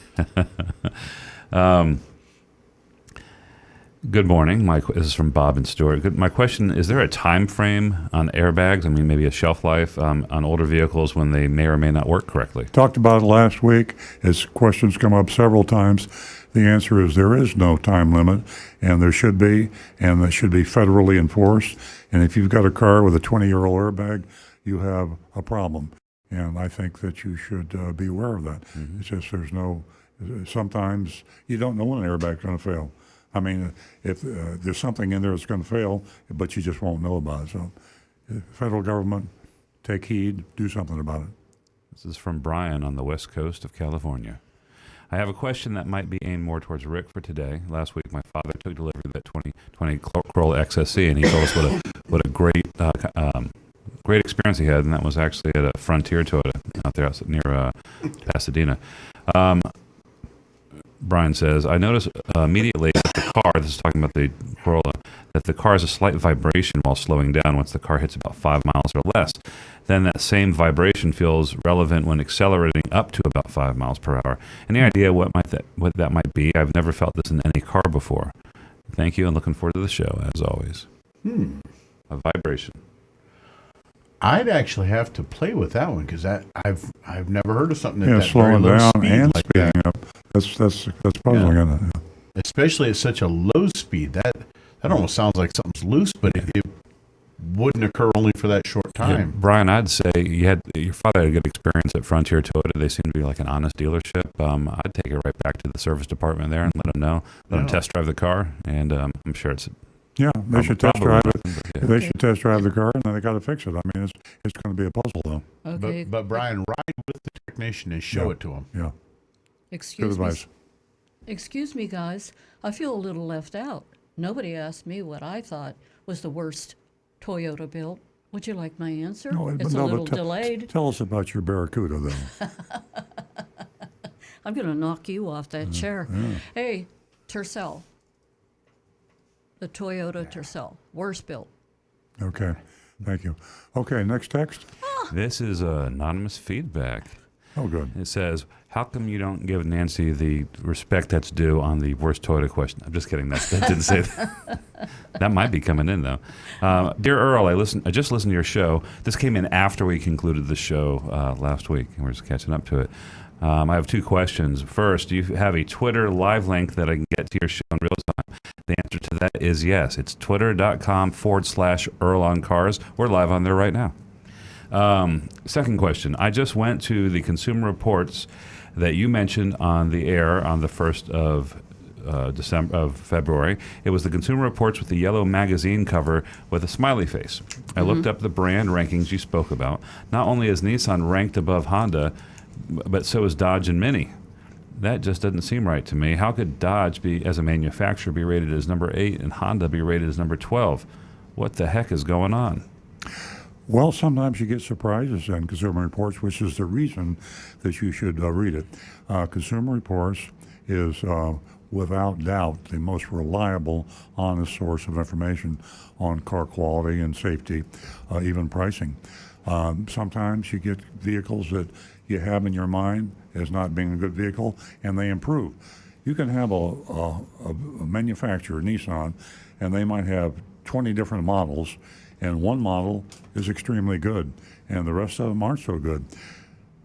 Good morning. This is from Bob and Stuart. My question, is there a time frame on airbags? I mean, maybe a shelf life on older vehicles when they may or may not work correctly? Talked about it last week. As questions come up several times, the answer is there is no time limit, and there should be, and that should be federally enforced. And if you've got a car with a 20-year-old airbag, you have a problem. And I think that you should be aware of that. Mm-hmm. It's just sometimes you don't know when an airbag's going to fail. I mean, if there's something in there that's going to fail, but you just won't know about it. So, federal government, take heed, do something about it. This is from Brian on the west coast of California. I have a question that might be aimed more towards Rick for today. Last week, my father took delivery of that 2020 Corolla XSE, and he told us what a great great experience he had, and that was actually at a Frontier Toyota out there near Pasadena. Brian says, I noticed immediately that the car, this is talking about the Corolla, that the car has a slight vibration while slowing down once the car hits about 5 miles or less. Then that same vibration feels relevant when accelerating up to about 5 miles per hour. Any idea what that might be? I've never felt this in any car before. Thank you, and looking forward to the show, as always. A vibration. I'd actually have to play with that one because I've never heard of something at Yeah, that very slowing low down speed and like speeding that. up. That's puzzling, isn't it? Especially at such a low speed. That almost sounds like something's loose, but it wouldn't occur only for that short Yeah, time. Brian, I'd say your father had a good experience at Frontier Toyota. They seem to be like an honest dealership. I'd take it right back to the service department there and let them know. Let them test drive the car, and I'm sure it's Yeah, they should test drive it. but yeah. They should test drive the car, and then they got to fix it. I mean, it's going to be a puzzle, though. Okay. But Brian, ride with the technician and show Yeah. it to him. Yeah, good excuse me. advice. Excuse me, guys. I feel a little left out. Nobody asked me what I thought was the worst Toyota built. Would you like my answer? It's a little delayed. Tell us about your Barracuda, though. I'm going to knock you off that chair. Hey, Tercel. The Toyota Tercel. Worst built. Okay, thank you. Okay, next text. This is anonymous feedback. Oh, good. It says, how come you don't give Nancy the respect that's due on the worst Toyota question? I'm just kidding. That didn't say that. That might be coming in, though. Dear Earl, I just listened to your show. This came in after we concluded the show last week, and we're just catching up to it. I have two questions. First, do you have a Twitter live link that I can get to your show in real time? The answer to that is yes. It's twitter.com/Earl on Cars. We're live on there right now. Second question. I just went to the Consumer Reports that you mentioned on the air on the 1st of February. It was the Consumer Reports with the yellow magazine cover with a smiley face. I looked up the brand rankings you spoke about. Not only is Nissan ranked above Honda, but so is Dodge and Mini. That just doesn't seem right to me. How could Dodge, as a manufacturer, be rated as number 8 and Honda be rated as number 12? What the heck is going on? Well, sometimes you get surprises in Consumer Reports, which is the reason that you should read it. Consumer Reports is, without doubt, the most reliable, honest source of information on car quality and safety, even pricing. Sometimes you get vehicles that you have in your mind as not being a good vehicle, and they improve. You can have a manufacturer, Nissan, and they might have 20 different models, and one model is extremely good, and the rest of them aren't so good.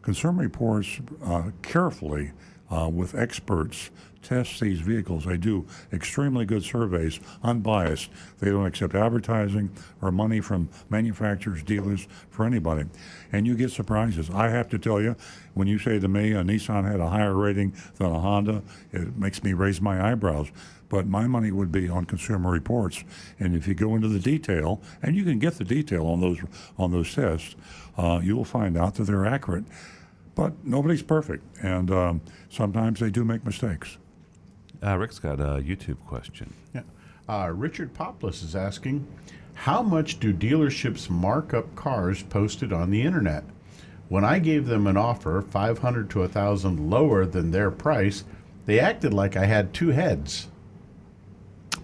Consumer Reports carefully, with experts, test these vehicles. They do extremely good surveys, unbiased. They don't accept advertising or money from manufacturers, dealers, for anybody. And you get surprises. I have to tell you, when you say to me a Nissan had a higher rating than a Honda, it makes me raise my eyebrows. But my money would be on Consumer Reports. And if you go into the detail, and you can get the detail on those tests, you will find out that they're accurate. But nobody's perfect, and sometimes they do make mistakes. Rick's got a YouTube question. Yeah. Richard Poplis is asking, how much do dealerships mark up cars posted on the internet? When I gave them an offer $500 to $1,000 lower than their price, they acted like I had two heads.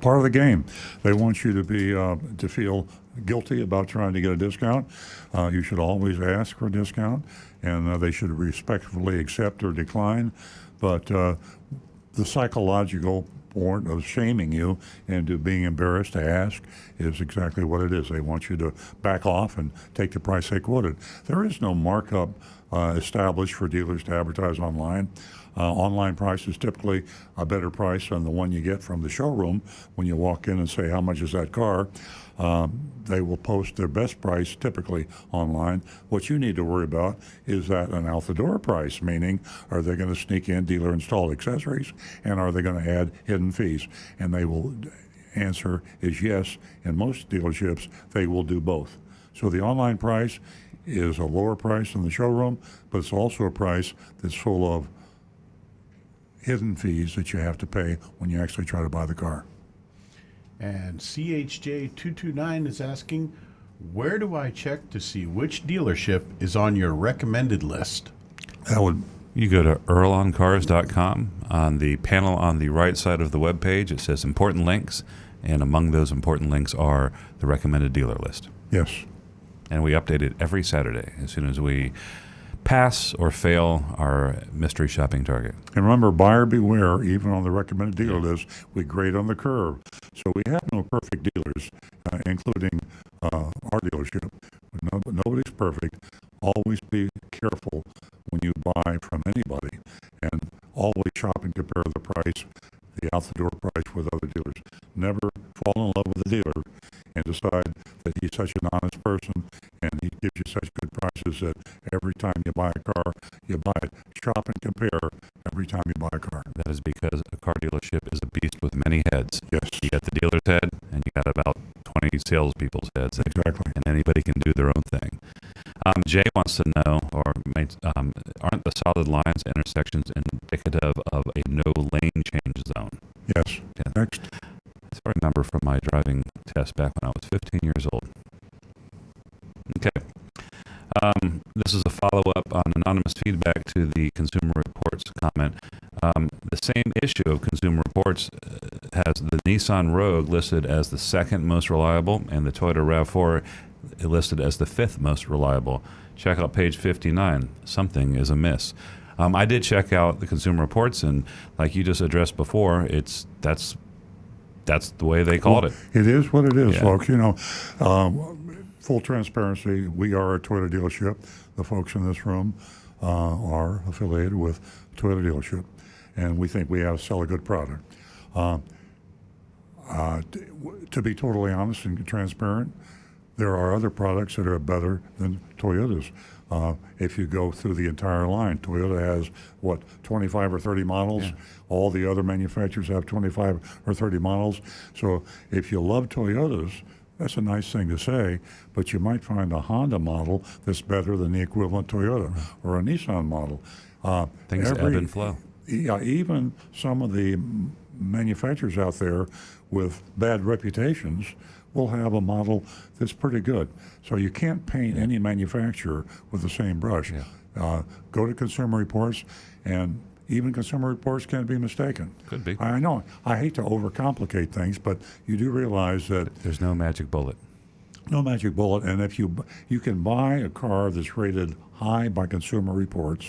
Part of the game. They want you to feel guilty about trying to get a discount. You should always ask for a discount, and they should respectfully accept or decline. But the psychological point of shaming you into being embarrassed to ask is exactly what it is. They want you to back off and take the price they quoted. There is no markup established for dealers to advertise online. Online price is typically a better price than the one you get from the showroom. When you walk in and say, how much is that car? They will post their best price typically online. What you need to worry about is that an out-the-door price, meaning are they going to sneak in dealer-installed accessories, and are they going to add hidden fees? And they will answer is yes. In most dealerships, they will do both. So the online price is a lower price than the showroom, but it's also a price that's full of hidden fees that you have to pay when you actually try to buy the car. And CHJ229 is asking, where do I check to see which dealership is on your recommended list? You go to earloncars.com. On the panel on the right side of the web page, it says important links, and among those important links are the recommended dealer list. Yes. And we update it every Saturday as soon as we pass or fail our mystery shopping target. And remember, buyer beware. Even on the recommended dealer list, we grade on the curve. So we have no perfect dealers, including our dealership. But nobody's perfect. Always be careful when you buy from anybody, and always shop and compare the price, the out-the-door price, with other dealers. Never fall in love with a dealer and decide that he's such an honest person and he gives you such good prices that every time you buy a car, you buy it. Shop and compare every time you buy a car. That is because a car dealership is a beast with many heads. Yes. You got the dealer's head, and you got about 20 salespeople's heads. Exactly. And anybody can do their own thing. Jay wants to know, aren't the solid lines and intersections indicative of a no lane change zone? Yes. Yeah. Next. I remember from my driving test back when I was 15 years old. Okay. This is a follow-up on anonymous feedback to the Consumer Reports comment. The same issue of Consumer Reports has the Nissan Rogue listed as the second most reliable, and the Toyota RAV4 listed as the 5th most reliable. Check out page 59. Something is amiss. I did check out the Consumer Reports, and like you just addressed before, that's the way they called it. It is what it is, Yeah. folks. Full transparency, we are a Toyota dealership. The folks in this room are affiliated with Toyota dealership, and we think we sell a good product. To be totally honest and transparent, there are other products that are better than Toyota's. If you go through the entire line, Toyota has, 25 or 30 models? Yeah. All the other manufacturers have 25 or 30 models. So if you love Toyotas, that's a nice thing to say, but you might find a Honda model that's better than the equivalent Toyota or a Nissan model. Things ebb and flow. Yeah, even some of the manufacturers out there with bad reputations will have a model that's pretty good. So you can't paint any manufacturer with the same brush. Yeah. Go to Consumer Reports, and even Consumer Reports can be mistaken. Could be. I know. I hate to overcomplicate things, but you do realize that There's no magic bullet. no magic bullet. And if you can buy a car that's rated high by Consumer Reports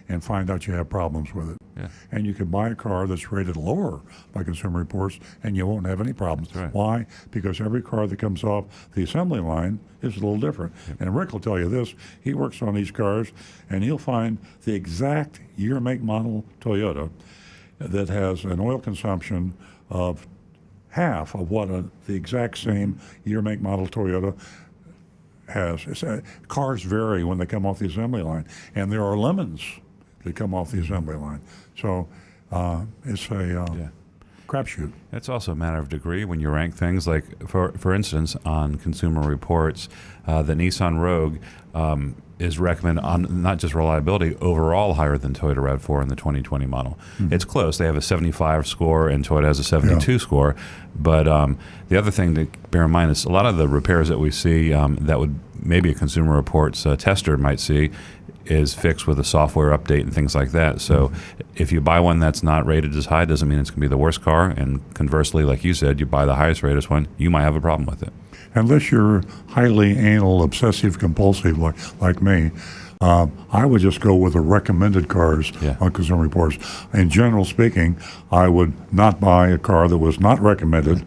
and find out you have problems with it. Yeah. And you can buy a car that's rated lower by Consumer Reports and you won't have any problems. That's right. Why? Because every car that comes off the assembly line is a little different. Yep. And Rick will tell you this. He works on these cars and he'll find the exact year, make, model Toyota that has an oil consumption of half of what the exact same year, make, model Toyota has. Cars vary when they come off the assembly line, and there are lemons that come off the assembly line. So it's a crapshoot. It's also a matter of degree when you rank things. Like, for instance, on Consumer Reports, the Nissan Rogue is recommended on not just reliability, overall higher than Toyota RAV4 in the 2020 model. Mm-hmm. It's close. They have a 75 score and Toyota has a 72 score. But the other thing to bear in mind is a lot of the repairs that we see that would maybe a Consumer Reports tester might see is fixed with a software update and things like that. So if you buy one that's not rated as high, doesn't mean it's going to be the worst car. And conversely, like you said, you buy the highest rated one, you might have a problem with it. Unless you're highly anal, obsessive, compulsive like me, I would just go with the recommended cars on Consumer Reports. In general speaking, I would not buy a car that was not recommended.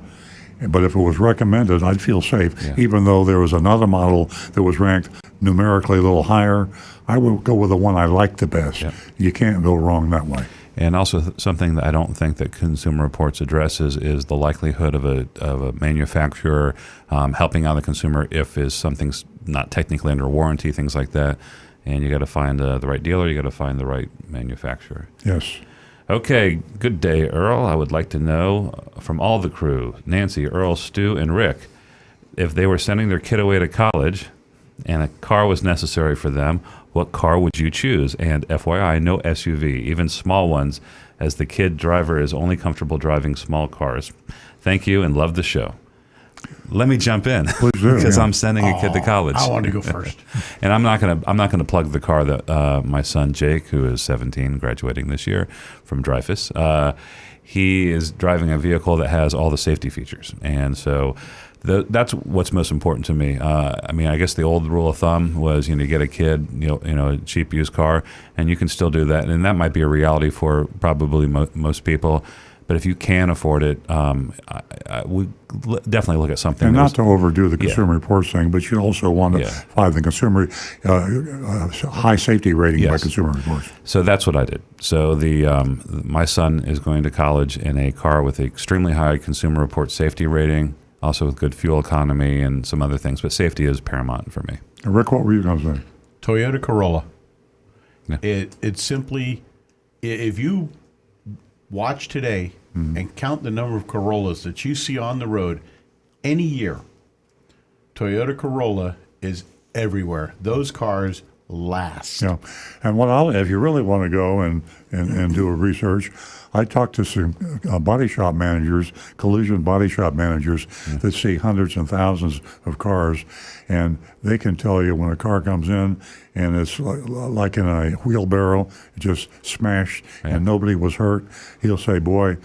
But if it was recommended, I'd feel safe. Even though there was another model that was ranked numerically a little higher, I would go with the one I like the best. You can't go wrong that way. And also something that I don't think that Consumer Reports addresses is the likelihood of a manufacturer helping out the consumer if something's not technically under warranty, things like that. And you got to find the right dealer, you got to find the right manufacturer. Yes. Okay, good day, Earl. I would like to know from all the crew, Nancy, Earl, Stu, and Rick, if they were sending their kid away to college and a car was necessary for them, what car would you choose? And FYI, no SUV, even small ones, as the kid driver is only comfortable driving small cars. Thank you and love the show. Let me jump in because I'm sending a kid to college. I want to go first. And I'm not gonna plug the car that my son Jake, who is 17, graduating this year from Dreyfus, he is driving a vehicle that has all the safety features, and so that's what's most important to me. I mean, I guess the old rule of thumb was, you get a kid, a cheap used car, and you can still do that, and that might be a reality for probably most people. But if you can afford it, we definitely look at something. And not to overdo the Consumer Reports thing, but you also want to find the consumer high safety rating by Consumer Reports. So that's what I did. So my son is going to college in a car with extremely high Consumer Reports safety rating, also with good fuel economy and some other things. But safety is paramount for me. And Rick, what were you going to say? Toyota Corolla. Yeah. It's simply, if you watch today and count the number of Corollas that you see on the road any year, Toyota Corolla is everywhere. Those cars last. Yeah. And if you really want to go and do a research, I talked to some body shop managers, collision body shop managers that see hundreds and thousands of cars, and they can tell you when a car comes in and it's like in a wheelbarrow, just smashed, and nobody was hurt. He'll say, boy,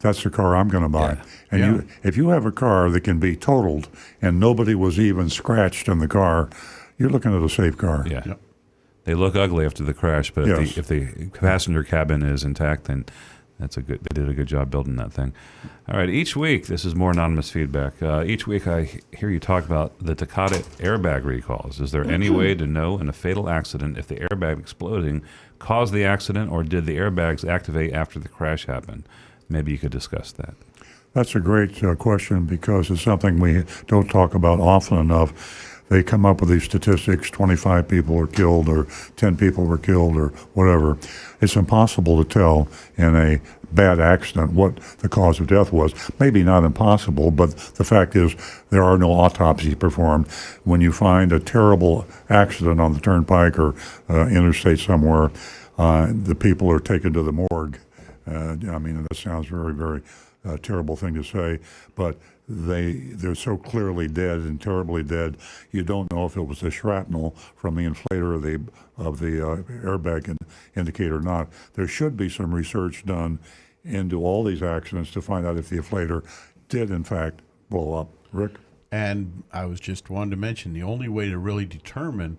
that's the car I'm going to buy. Yeah. And Yeah. if you have a car that can be totaled and nobody was even scratched in the car, you're looking at a safe car. Yeah. Yep. They look ugly after the crash, but Yes. if the passenger cabin is intact, then they did a good job building that thing. All right, each week, this is more anonymous feedback. Each week I hear you talk about the Takata airbag recalls. Is there any way to know in a fatal accident if the airbag exploding caused the accident, or did the airbags activate after the crash happened? Maybe you could discuss that. That's a great question because it's something we don't talk about often enough. They come up with these statistics, 25 people are killed or 10 people were killed or whatever. It's impossible to tell in a bad accident what the cause of death was. Maybe not impossible, but the fact is there are no autopsies performed. When you find a terrible accident on the turnpike or interstate somewhere, the people are taken to the morgue. I mean, that sounds very, very terrible thing to say, but they're so clearly dead and terribly dead. You don't know if it was the shrapnel from the inflator of the airbag indicator or not. There should be some research done into all these accidents to find out if the inflator did in fact blow up. Rick? And I was just wanting to mention the only way to really determine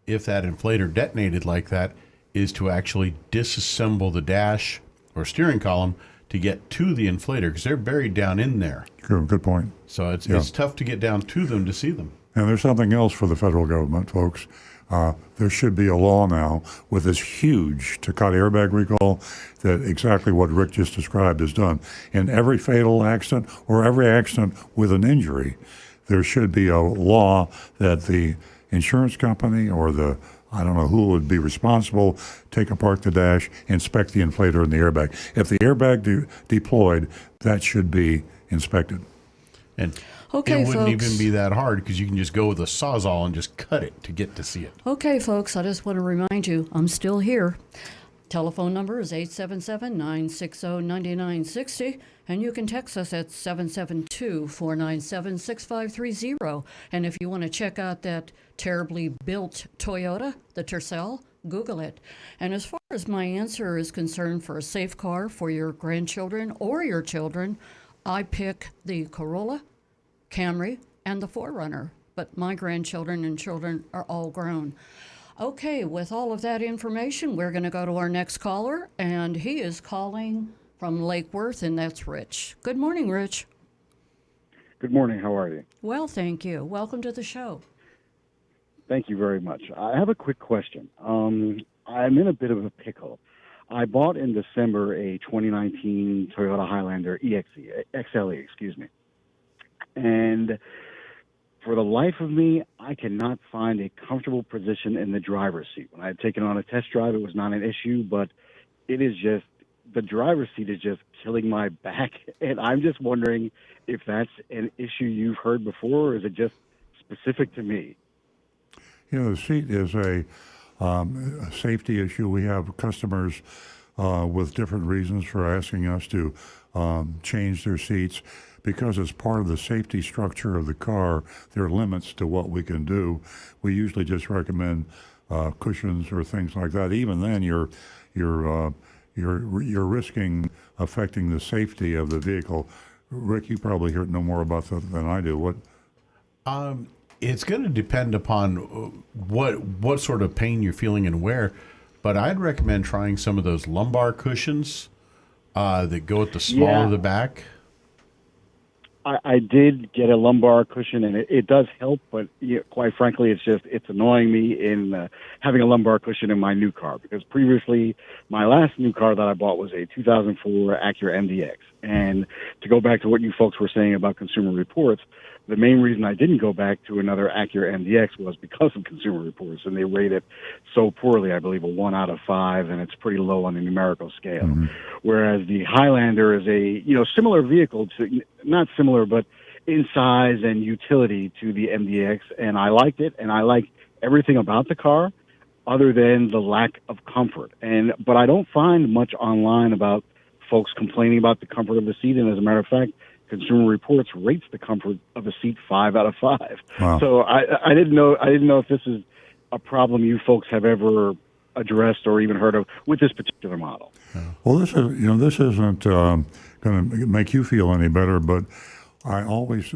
if that inflator detonated like that is to actually disassemble the dash or steering column to get to the inflator, because they're buried down in there. Good point. So it's tough to get down to them to see them. And there's something else for the federal government, folks. There should be a law now with this huge Takata airbag recall that exactly what Rick just described is done. In every fatal accident or every accident with an injury, there should be a law that the insurance company or I don't know who would be responsible, take apart the dash, inspect the inflator and the airbag. If the airbag deployed, that should be inspected. And Okay, it wouldn't folks. even be that hard because you can just go with a Sawzall and just cut it to get to see it. Okay, folks, I just want to remind you, I'm still here. Telephone number is 877-960-9960, and you can text us at 772-497-6530. And if you want to check out that terribly built Toyota, the Tercel, Google it. And as far as my answer is concerned for a safe car for your grandchildren or your children, I pick the Corolla, Camry, and the 4Runner. But my grandchildren and children are all grown. Okay, with all of that information, we're going to go to our next caller, and he is calling from Lake Worth, and that's Rich. Good morning, Rich. Good morning. How are you? Well, thank you. Welcome to the show. Thank you very much. I have a quick question. I'm in a bit of a pickle. I bought in December a 2019 Toyota Highlander XLE, excuse me. And for the life of me, I cannot find a comfortable position in the driver's seat. When I had taken on a test drive, it was not an issue, but it is just, the driver's seat is just killing my back. And I'm just wondering if that's an issue you've heard before, or is it just specific to me? You know, the seat is a safety issue. We have customers with different reasons for asking us to change their seats. Because it's part of the safety structure of the car, there are limits to what we can do. We usually just recommend cushions or things like that. Even then, you're risking affecting the safety of the vehicle. Rick, you probably know more about that than I do. What? It's going to depend upon what sort of pain you're feeling and where, but I'd recommend trying some of those lumbar cushions that go at the small of the back. I did get a lumbar cushion, and it does help, but quite frankly, it's annoying me in having a lumbar cushion in my new car, because previously my last new car that I bought was a 2004 Acura MDX. And to go back to what you folks were saying about Consumer Reports, the main reason I didn't go back to another Acura MDX was because of Consumer Reports, and they rate it so poorly. I believe a 1 out of 5, and it's pretty low on the numerical scale. Mm-hmm. Whereas the Highlander is a similar vehicle to, not similar, but in size and utility to the MDX, and I liked it, and I like everything about the car, other than the lack of comfort. But I don't find much online about folks complaining about the comfort of the seat, and as a matter of fact, Consumer Reports rates the comfort of a seat 5 out of 5. Wow. So I didn't know if this is a problem you folks have ever addressed or even heard of with this particular model. Well, this isn't going to make you feel any better, but I always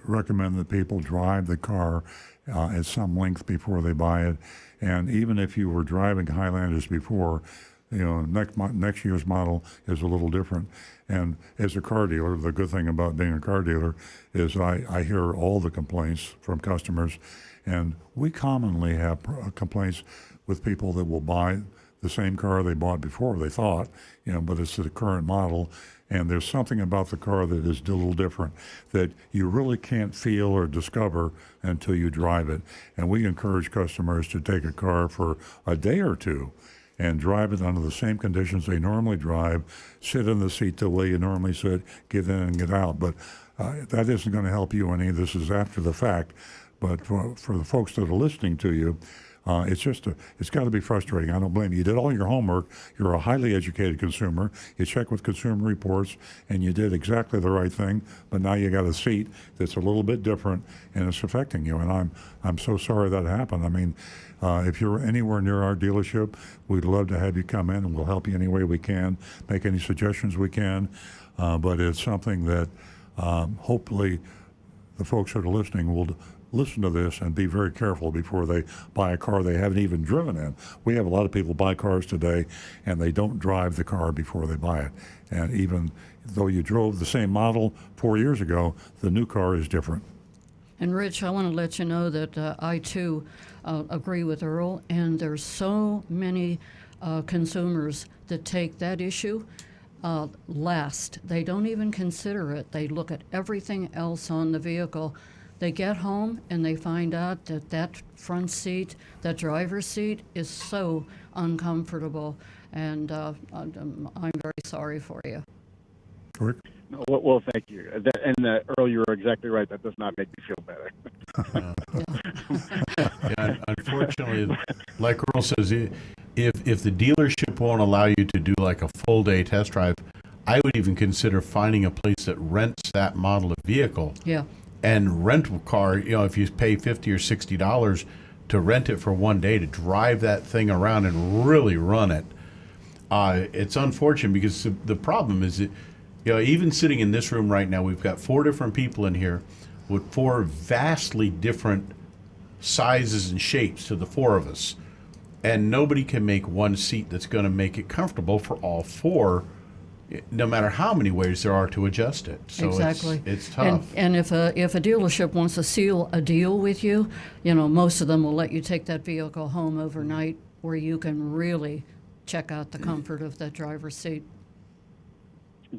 recommend that people drive the car at some length before they buy it. And even if you were driving Highlanders before, next year's model is a little different. And as a car dealer, the good thing about being a car dealer is I hear all the complaints from customers, and we commonly have complaints with people that will buy the same car they bought before, they thought, but it's the current model. And there's something about the car that is a little different that you really can't feel or discover until you drive it. And we encourage customers to take a car for a day or two and drive it under the same conditions they normally drive, sit in the seat the way you normally sit, get in and get out. But that isn't going to help you any. This is after the fact. But for the folks that are listening to you, it's got to be frustrating. I don't blame you. You did all your homework. You're a highly educated consumer. You check with Consumer Reports, and you did exactly the right thing. But now you got a seat that's a little bit different, and it's affecting you. And I'm so sorry that happened. I mean, if you're anywhere near our dealership, we'd love to have you come in, and we'll help you any way we can, make any suggestions we can. But it's something that hopefully the folks that are listening will listen to this and be very careful before they buy a car they haven't even driven in. We have a lot of people buy cars today and they don't drive the car before they buy it. And even though you drove the same model 4 years ago, the new car is different. And Rich, I want to let you know that I too agree with Earl, and there's so many consumers that take that issue last. They don't even consider it. They look at everything else on the vehicle. They get home and they find out that front seat, that driver's seat, is so uncomfortable, and I'm very sorry for you. Rick? No, well, thank you. Earl, you're exactly right. That does not make me feel better. Yeah, unfortunately, like Earl says, if the dealership won't allow you to do like a full day test drive, I would even consider finding a place that rents that model of vehicle. Yeah. And rent a car, if you pay $50 or $60 to rent it for one day to drive that thing around and really run it, it's unfortunate because the problem is that, even sitting in this room right now, we've got 4 different people in here with 4 vastly different sizes and shapes to the 4 of us. And nobody can make one seat that's going to make it comfortable for all 4, no matter how many ways there are to adjust it. So exactly. It's tough. And if a dealership wants to seal a deal with you, most of them will let you take that vehicle home overnight where you can really check out the comfort of that driver's seat.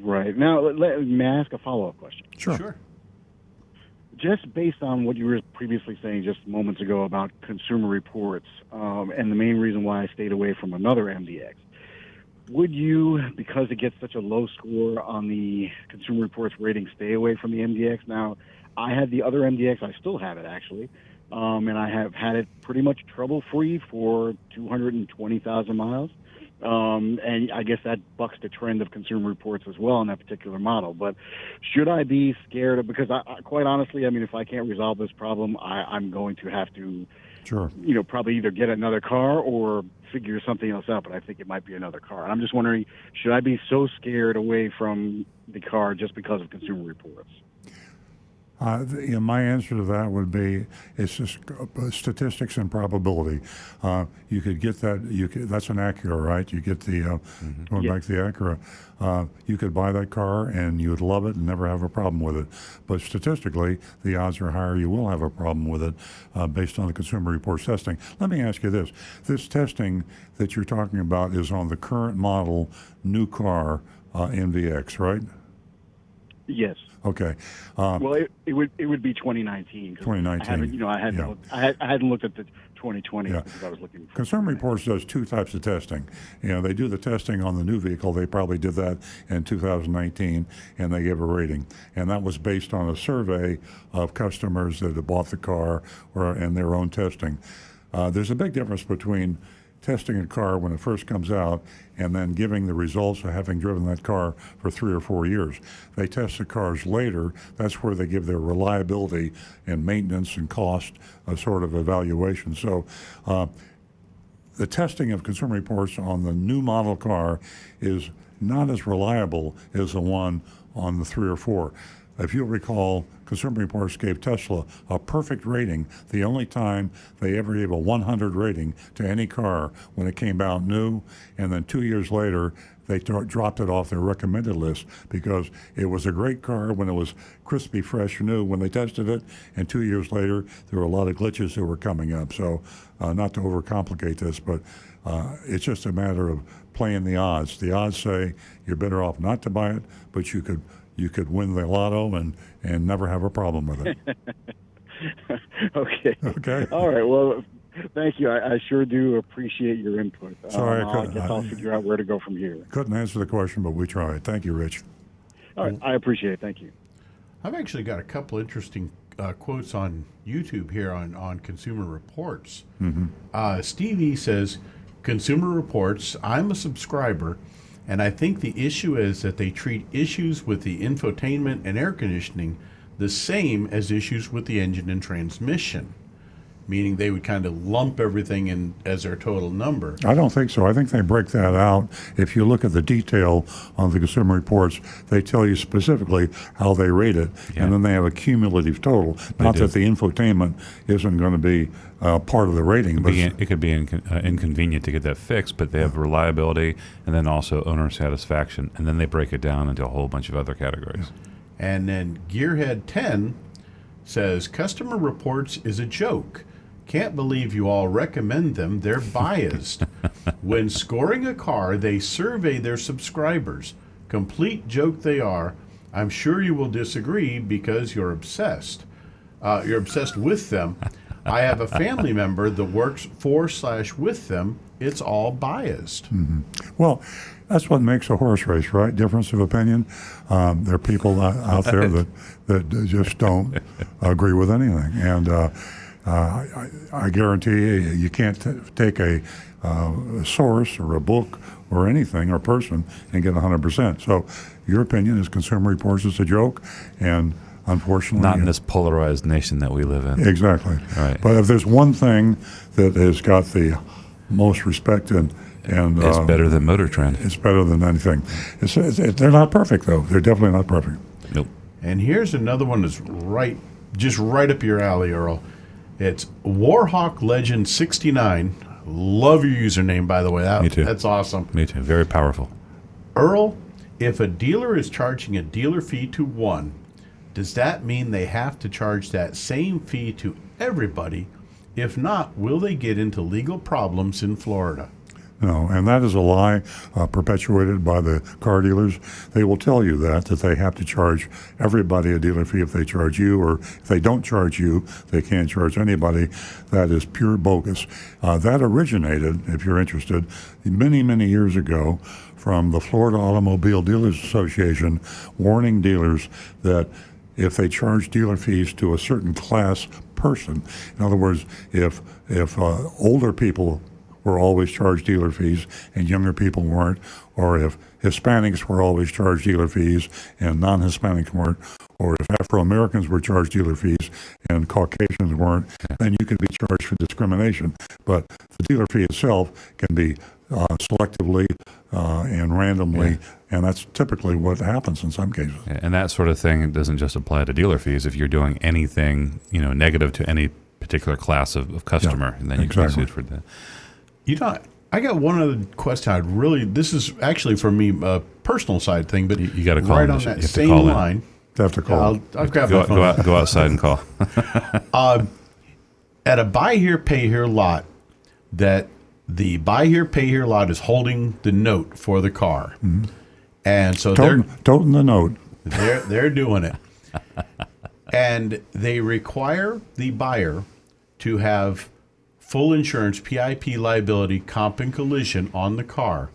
Right. Now, may I ask a follow-up question? Sure. Just based on what you were previously saying just moments ago about Consumer Reports, and the main reason why I stayed away from another MDX, would you, because it gets such a low score on the Consumer Reports rating, stay away from the MDX? Now, I had the other MDX. I still have it, actually, and I have had it pretty much trouble-free for 220,000 miles. And I guess that bucks the trend of Consumer Reports as well on that particular model. But should I be scared of, because quite honestly, if I can't resolve this problem, I'm going to have to, Sure. Probably either get another car or figure something else out. But I think it might be another car. And I'm just wondering, should I be so scared away from the car just because of Consumer Reports? My answer to that would be it's just statistics and probability. You could get that. That's an Acura, right? You get the going back to the Acura. You could buy that car and you would love it and never have a problem with it. But statistically, the odds are higher you will have a problem with it based on the Consumer Reports testing. Let me ask you this: this testing that you're talking about is on the current model new car NVX, right? Yes. Okay. Well, it would be 2019. 2019. I hadn't looked at the 2020 because I was looking. Consumer Reports does 2 types of testing. They do the testing on the new vehicle. They probably did that in 2019, and they give a rating. And that was based on a survey of customers that had bought the car and their own testing. There's a big difference between testing a car when it first comes out and then giving the results of having driven that car for 3 or 4 years. They test the cars later. That's where they give their reliability and maintenance and cost sort of evaluation. So the testing of Consumer Reports on the new model car is not as reliable as the one on the 3 or 4. If you'll recall, Consumer Reports gave Tesla a perfect rating, the only time they ever gave a 100 rating to any car when it came out new, and then 2 years later, they dropped it off their recommended list because it was a great car when it was crispy, fresh, new when they tested it, and 2 years later, there were a lot of glitches that were coming up. So, not to overcomplicate this, but it's just a matter of playing the odds. The odds say you're better off not to buy it, but you could win the lotto and never have a problem with it. Okay. Okay. All right. Well, thank you. I sure do appreciate your input. Sorry, I guess I'll figure out where to go from here. Couldn't answer the question, but we tried. Thank you, Rich. All right. I appreciate it. Thank you. I've actually got a couple interesting quotes on YouTube here on Consumer Reports. Stevie says, Consumer Reports, I'm a subscriber, and I think the issue is that they treat issues with the infotainment and air conditioning the same as issues with the engine and transmission, meaning they would kind of lump everything in as their total number. I don't think so. I think they break that out. If you look at the detail on the Consumer Reports, they tell you specifically how they rate it, and then they have a cumulative total. Not that the infotainment isn't going to be part of the rating. But it could be inconvenient to get that fixed, but they have reliability and then also owner satisfaction, and then they break it down into a whole bunch of other categories. And then Gearhead 10 says, Customer Reports is a joke. Can't believe you all recommend them. They're biased. When scoring a car, they survey their subscribers. Complete joke they are. I'm sure you will disagree because you're obsessed. You're obsessed with them. I have a family member that works for/with them. It's all biased. Well, that's what makes a horse race, right? Difference of opinion. There are people out there that just don't agree with anything. And I guarantee you can't take a source or a book or anything or person and get 100%. So your opinion is Consumer Reports is a joke, and unfortunately, not in this polarized nation that we live in. Exactly. Right. But if there's one thing that has got the most respect and it's better than Motor Trend. It's better than anything. They're not perfect though. They're definitely not perfect. Nope. And here's another one that's just right up your alley, Earl. It's Warhawk Legend 69. Love your username, by the way. Me too. That's awesome. Me too. Very powerful. Earl, if a dealer is charging a dealer fee to one, does that mean they have to charge that same fee to everybody? If not, will they get into legal problems in Florida? No, and that is a lie perpetuated by the car dealers. They will tell you that they have to charge everybody a dealer fee if they charge you, or if they don't charge you, they can't charge anybody. That is pure bogus. That originated, if you're interested, many, many years ago from the Florida Automobile Dealers Association warning dealers that if they charge dealer fees to a certain class person, in other words, if older people were always charged dealer fees and younger people weren't, or if Hispanics were always charged dealer fees and non-Hispanics weren't, or if Afro-Americans were charged dealer fees and Caucasians weren't, then you can be charged for discrimination. But the dealer fee itself can be selectively and randomly, and that's typically what happens in some cases. Yeah, and that sort of thing doesn't just apply to dealer fees. If you're doing anything, negative to any particular class of customer, and then you can be sued for that. I got one other question. This is actually for me a personal side thing, but you got to call right in. on that same line. You have to call. I've got my phone. Go outside and call. At a buy here, pay here lot, that the buy here, pay here lot is holding the note for the car, and so toting the note. They're doing it, and they require the buyer to have full insurance, PIP liability, comp and collision on the car.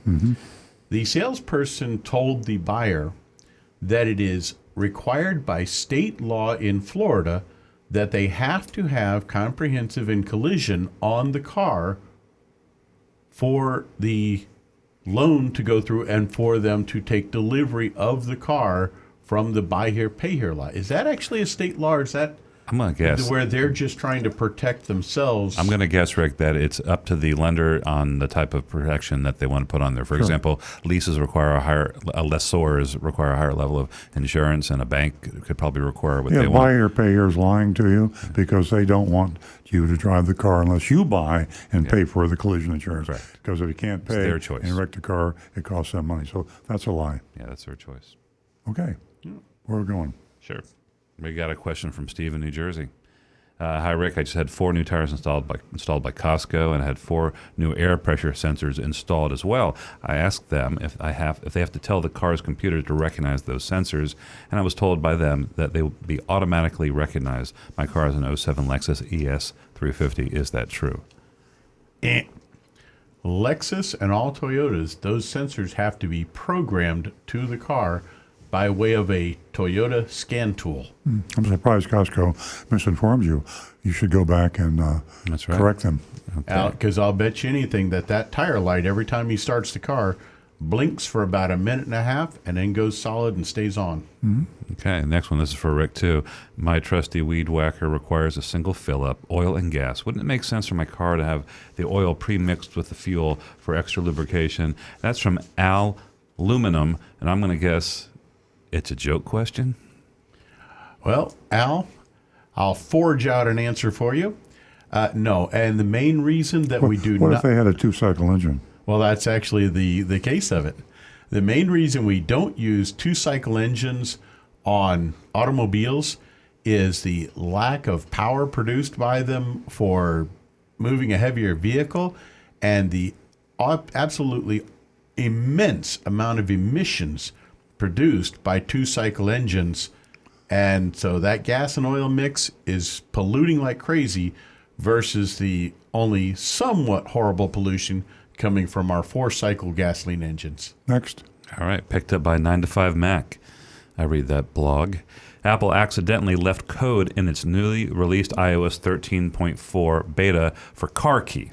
The salesperson told the buyer that it is required by state law in Florida that they have to have comprehensive and collision on the car for the loan to go through and for them to take delivery of the car from the buy here, pay here lot. Is that actually a state law, or is that I'm going to guess. where they're just trying to protect themselves. I'm going to guess, Rick, that it's up to the lender on the type of protection that they want to put on there. For example, leases require lessors require a higher level of insurance, and a bank could probably require what they want. Buyer or payer's lying to you because they don't want you to drive the car unless you buy and pay for the collision insurance. Correct. Because if you can't pay their choice. and wreck the car, it costs them money. So that's a lie. Yeah, that's their choice. Okay. Where are we going? Sure. We got a question from Steve in New Jersey. Hi, Rick. I just had 4 new tires installed by Costco, and I had 4 new air pressure sensors installed as well. I asked them if they have to tell the car's computer to recognize those sensors, and I was told by them that they will be automatically recognized. My car is an 07 Lexus ES 350. Is that true? Lexus and all Toyotas, those sensors have to be programmed to the car by way of a Toyota scan tool. I'm surprised Costco misinformed you. You should go back and That's right. correct them. Because I'll bet you anything that tire light, every time he starts the car, blinks for about a minute and a half and then goes solid and stays on. Okay, next one. This is for Rick, too. My trusty weed whacker requires a single fill-up, oil and gas. Wouldn't it make sense for my car to have the oil pre-mixed with the fuel for extra lubrication? That's from Al Aluminum, and I'm going to guess it's a joke question? Well, Al, I'll forge out an answer for you. No, and the main reason that we do What not... if they had a 2-cycle engine? Well, that's actually the case of it. The main reason we don't use 2-cycle engines on automobiles is the lack of power produced by them for moving a heavier vehicle and the absolutely immense amount of emissions produced by 2-cycle engines. And so that gas and oil mix is polluting like crazy versus the only somewhat horrible pollution coming from our 4-cycle gasoline engines. Next. All right, picked up by 9to5 Mac. I read that blog. Apple accidentally left code in its newly released iOS 13.4 beta for Car Key.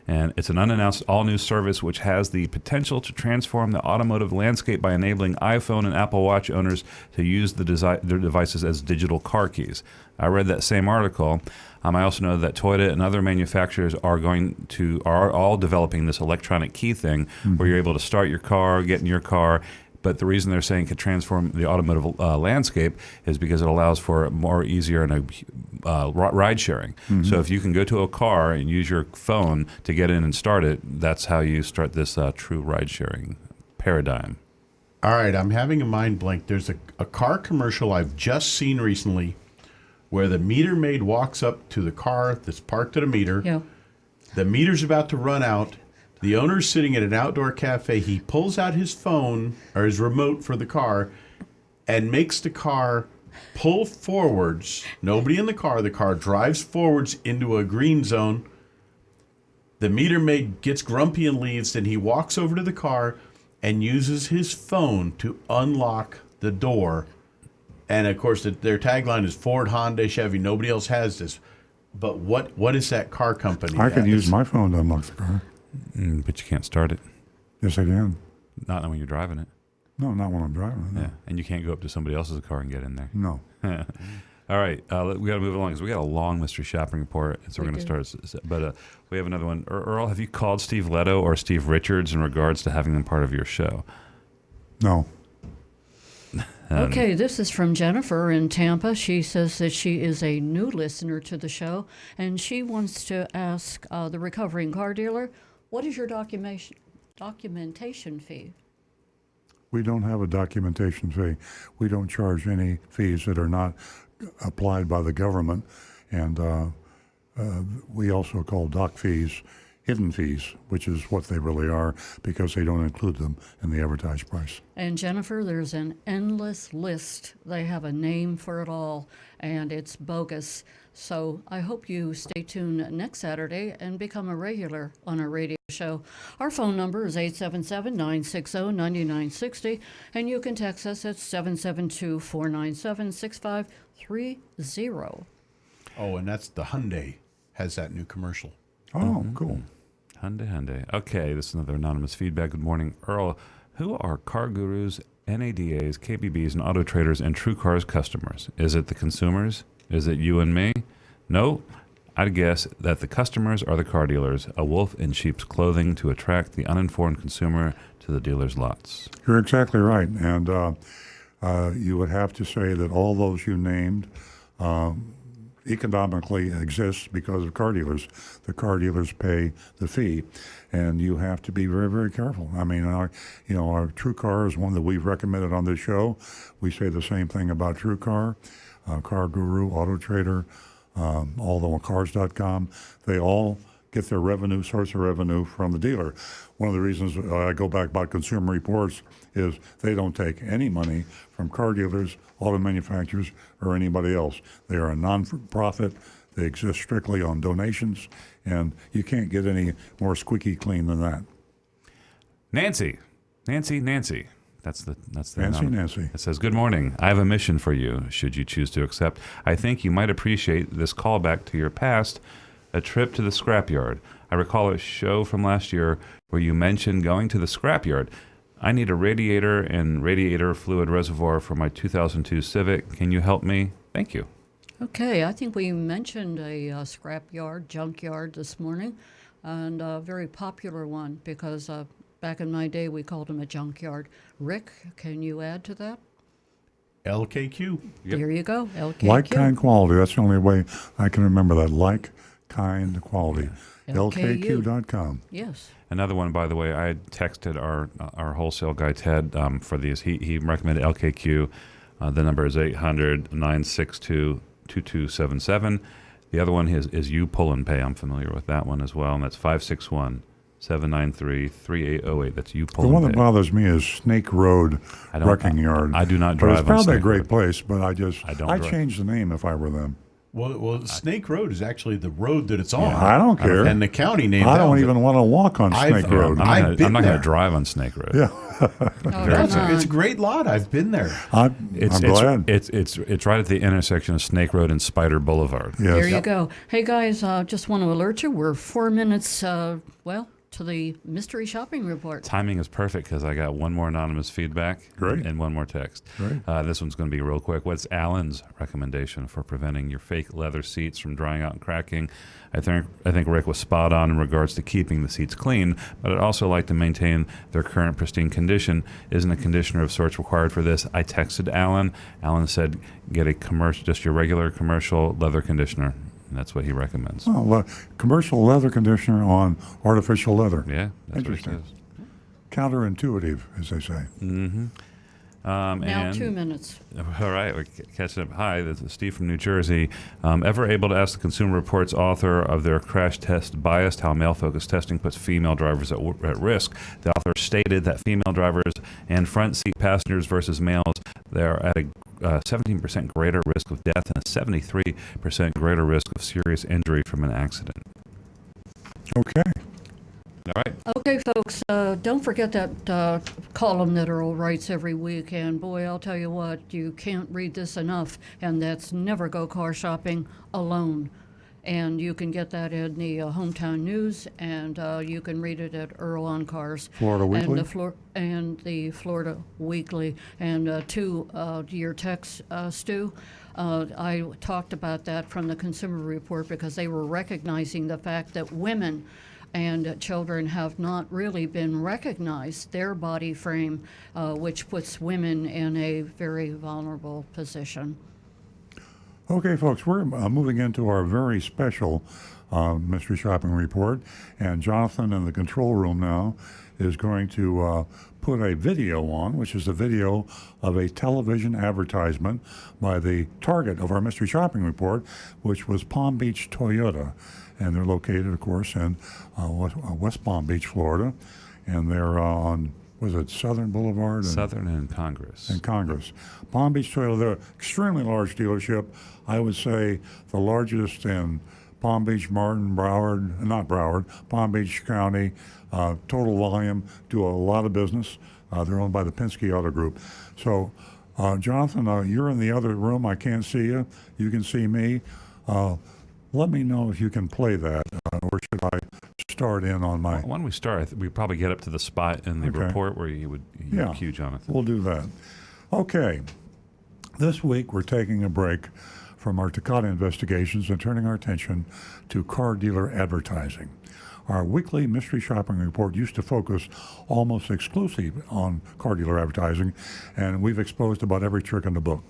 And it's an unannounced all-new service which has the potential to transform the automotive landscape by enabling iPhone and Apple Watch owners to use their devices as digital car keys. I read that same article. I also know that Toyota and other manufacturers are all developing this electronic key thing where you're able to start your car, get in your car. But the reason they're saying it could transform the automotive landscape is because it allows for more easier and ride sharing. So if you can go to a car and use your phone to get in and start it, that's how you start this true ride sharing paradigm. All right, I'm having a mind blank. There's a car commercial I've just seen recently where the meter maid walks up to the car that's parked at a meter. Yeah. The meter's about to run out. The owner's sitting at an outdoor cafe. He pulls out his phone or his remote for the car and makes the car pull forwards. Nobody in the car. The car drives forwards into a green zone. The meter maid gets grumpy and leaves. Then he walks over to the car and uses his phone to unlock the door. And, of course, their tagline is Ford, Honda, Chevy. Nobody else has this. But what is that car company? I can use my phone to unlock the car. But you can't start it. Yes, I can. Not when you're driving it. No, not when I'm driving it. No. Yeah, and you can't go up to somebody else's car and get in there. No. All right, we got to move along because we got a long mystery shopping report, so we're going to start. But we have another one. Earl, have you called Steve Leto or Steve Richards in regards to having them part of your show? No. Okay, this is from Jennifer in Tampa. She says that she is a new listener to the show, and she wants to ask the recovering car dealer, what is your documentation fee? We don't have a documentation fee. We don't charge any fees that are not applied by the government. And we also call doc fees hidden fees, which is what they really are because they don't include them in the advertised price. And Jennifer, there's an endless list. They have a name for it all, and it's bogus. So I hope you stay tuned next Saturday and become a regular on our radio show. Our phone number is 877-960-9960, and you can text us at 772-497-6530. Oh, and that's the Hyundai has that new commercial. Oh, cool. Hyundai. Okay, this is another anonymous feedback. Good morning, Earl. Who are car gurus, NADAs, KBBs, and auto traders and True Cars customers? Is it the consumers? Is it you and me? No. I'd guess that the customers are the car dealers, a wolf in sheep's clothing to attract the uninformed consumer to the dealer's lots. You're exactly right. And you would have to say that all those you named economically exist because of car dealers. The car dealers pay the fee, and you have to be very, very careful. I mean, our True Car is one that we've recommended on this show. We say the same thing about True Car, Car Guru, Auto Trader, Cars.com. They all get their source of revenue from the dealer. One of the reasons I go back about Consumer Reports is they don't take any money from car dealers, auto manufacturers, or anybody else. They are a non-profit. They exist strictly on donations, and you can't get any more squeaky clean than that. Nancy. That's the Nancy. It says, "Good morning. I have a mission for you, should you choose to accept. I think you might appreciate this callback to your past, a trip to the scrapyard. I recall a show from last year where you mentioned going to the scrapyard. I need a radiator and radiator fluid reservoir for my 2002 Civic. Can you help me? Thank you." Okay, I think we mentioned a scrapyard, junkyard this morning, and a very popular one because back in my day we called them a junkyard. Rick, can you add to that? LKQ. Yep. There you go, LKQ. Like, kind, quality. That's the only way I can remember that. Like, kind, quality. Yeah. LKQ.com. Yes. Another one, by the way, I had texted our wholesale guy, Ted, for these. He recommended LKQ. The number is 800-962-2277. The other one is You Pull and Pay. I'm familiar with that one as well, and that's 561-793-3808. That's You Pull The and one Pay. that bothers me is Snake Road Wrecking Yard. I do not But drive it's on probably a Snake great Road. place, but I'd drive. change the name if I were them. Well, Snake Road is actually the road that it's on. I don't care. And the county named I that don't one. even want to walk on Snake Road. I've been I'm not going there. to drive on Snake Road. Yeah. It's a great lot. I've been there. I'm glad. It's right at the intersection of Snake Road and Spider Boulevard. Yes. There you go. Hey, guys, just want to alert you, we're 4 minutes, to the mystery shopping report. Timing is perfect because I got one more anonymous feedback and one more text. Great. This one's going to be real quick. What's Alan's recommendation for preventing your fake leather seats from drying out and cracking? I think Rick was spot on in regards to keeping the seats clean, but I'd also like to maintain their current pristine condition. Isn't a conditioner of sorts required for this? I texted Alan. Alan said get a just your regular commercial leather conditioner. And that's what he recommends. Oh, well, commercial leather conditioner on artificial leather. Yeah, that's Interesting. what it says. Counterintuitive, as they say. Mm-hmm. Now And 2 minutes. all right, we're catching up. Hi, this is Steve from New Jersey. Ever able to ask the Consumer Reports author of their crash test biased how male-focused testing puts female drivers at risk? The author stated that female drivers and front seat passengers versus males, they're at a 17% greater risk of death and a 73% greater risk of serious injury from an accident. Okay. All right. Okay, folks, don't forget that column that Earl writes every week. And boy, I'll tell you what, you can't read this enough. And that's Never Go Car Shopping Alone. And you can get that in the Hometown News, and you can read it at Earl on Cars. Florida Weekly? And the Florida Weekly. And to your text, Stu, I talked about that from the Consumer Report because they were recognizing the fact that women and children have not really been recognized, their body frame, which puts women in a very vulnerable position. Okay, folks, we're moving into our very special mystery shopping report, and Jonathan in the control room now is going to put a video on, which is a video of a television advertisement by the target of our mystery shopping report, which was Palm Beach Toyota. And they're located, of course, in West Palm Beach, Florida. And they're on, was it Southern Boulevard? Southern and Congress. And Congress. Palm Beach Toyota, they're an extremely large dealership. I would say the largest in Palm Beach, Martin, Broward, not Broward, Palm Beach County. Total volume, do a lot of business. They're owned by the Penske Auto Group. So, Jonathan, you're in the other room. I can't see you. You can see me. Let me know if you can play that, or should I start in on my... Why don't we start? We probably get up to the spot in the report where you would cue Jonathan. We'll do that. Okay. This week we're taking a break from our Takata investigations and turning our attention to car dealer advertising. Our weekly mystery shopping report used to focus almost exclusively on car dealer advertising, and we've exposed about every trick in the book.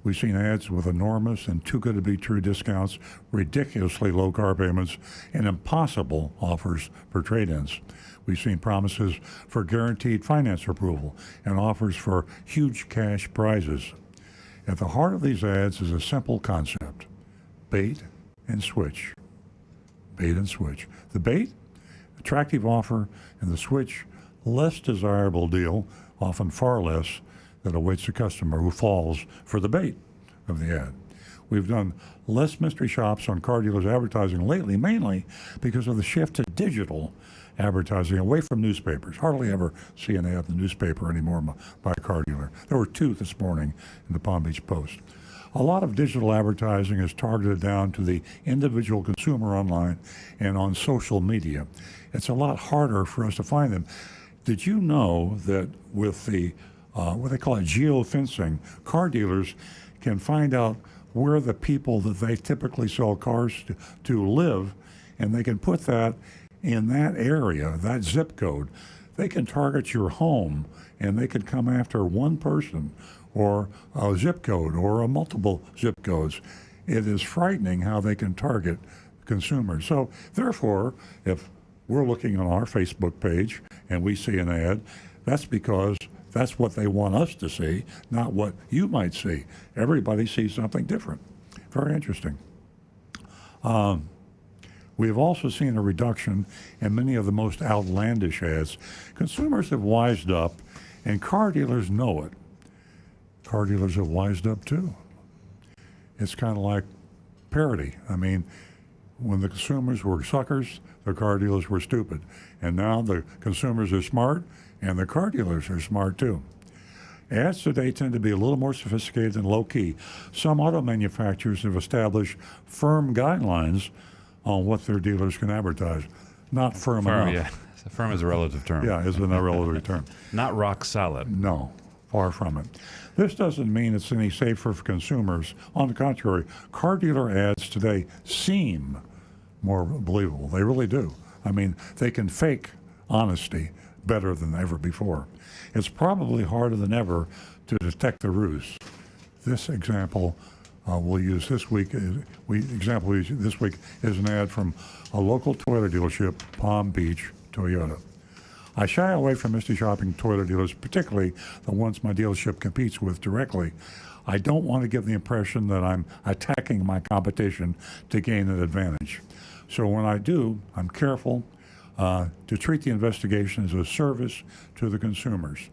We've seen ads with enormous and too good to be true discounts, ridiculously low car payments, and impossible offers for trade-ins. We've seen promises for guaranteed finance approval and offers for huge cash prizes. At the heart of these ads is a simple concept: bait and switch. Bait and switch. The bait, attractive offer, and the switch, less desirable deal, often far less, that awaits the customer who falls for the bait of the ad. We've done less mystery shops on car dealers advertising lately, mainly because of the shift to digital advertising away from newspapers. Hardly ever see an ad in the newspaper anymore by a car dealer. There were 2 this morning in the Palm Beach Post. A lot of digital advertising is targeted down to the individual consumer online and on social media. It's a lot harder for us to find them. Did you know that with the what they call it geofencing, car dealers can find out where the people that they typically sell cars to live, and they can put that in that area, that zip code. They can target your home, and they can come after one person or a zip code or a multiple zip codes. It is frightening how they can target consumers. So therefore, if we're looking on our Facebook page and we see an ad, that's because that's what they want us to see, not what you might see. Everybody sees something different. Very interesting. We have also seen a reduction in many of the most outlandish ads. Consumers have wised up, and car dealers know it. Car dealers have wised up too. It's kind of like parody. I mean, when the consumers were suckers, the car dealers were stupid. And now the consumers are smart, and the car dealers are smart too. Ads today tend to be a little more sophisticated and low-key. Some auto manufacturers have established firm guidelines on what their dealers can advertise. Not firm enough. Yeah. Firm is a relative term. Yeah, is a relative term. Not rock solid. No, far from it. This doesn't mean it's any safer for consumers. On the contrary, car dealer ads today seem more believable. They really do. I mean, they can fake honesty better than ever before. It's probably harder than ever to detect the ruse. This example we'll use this week. This week is an ad from a local Toyota dealership, Palm Beach Toyota. I shy away from mystery shopping Toyota dealers, particularly the ones my dealership competes with directly. I don't want to give the impression that I'm attacking my competition to gain an advantage. So when I do, I'm careful to treat the investigation as a service to the consumers.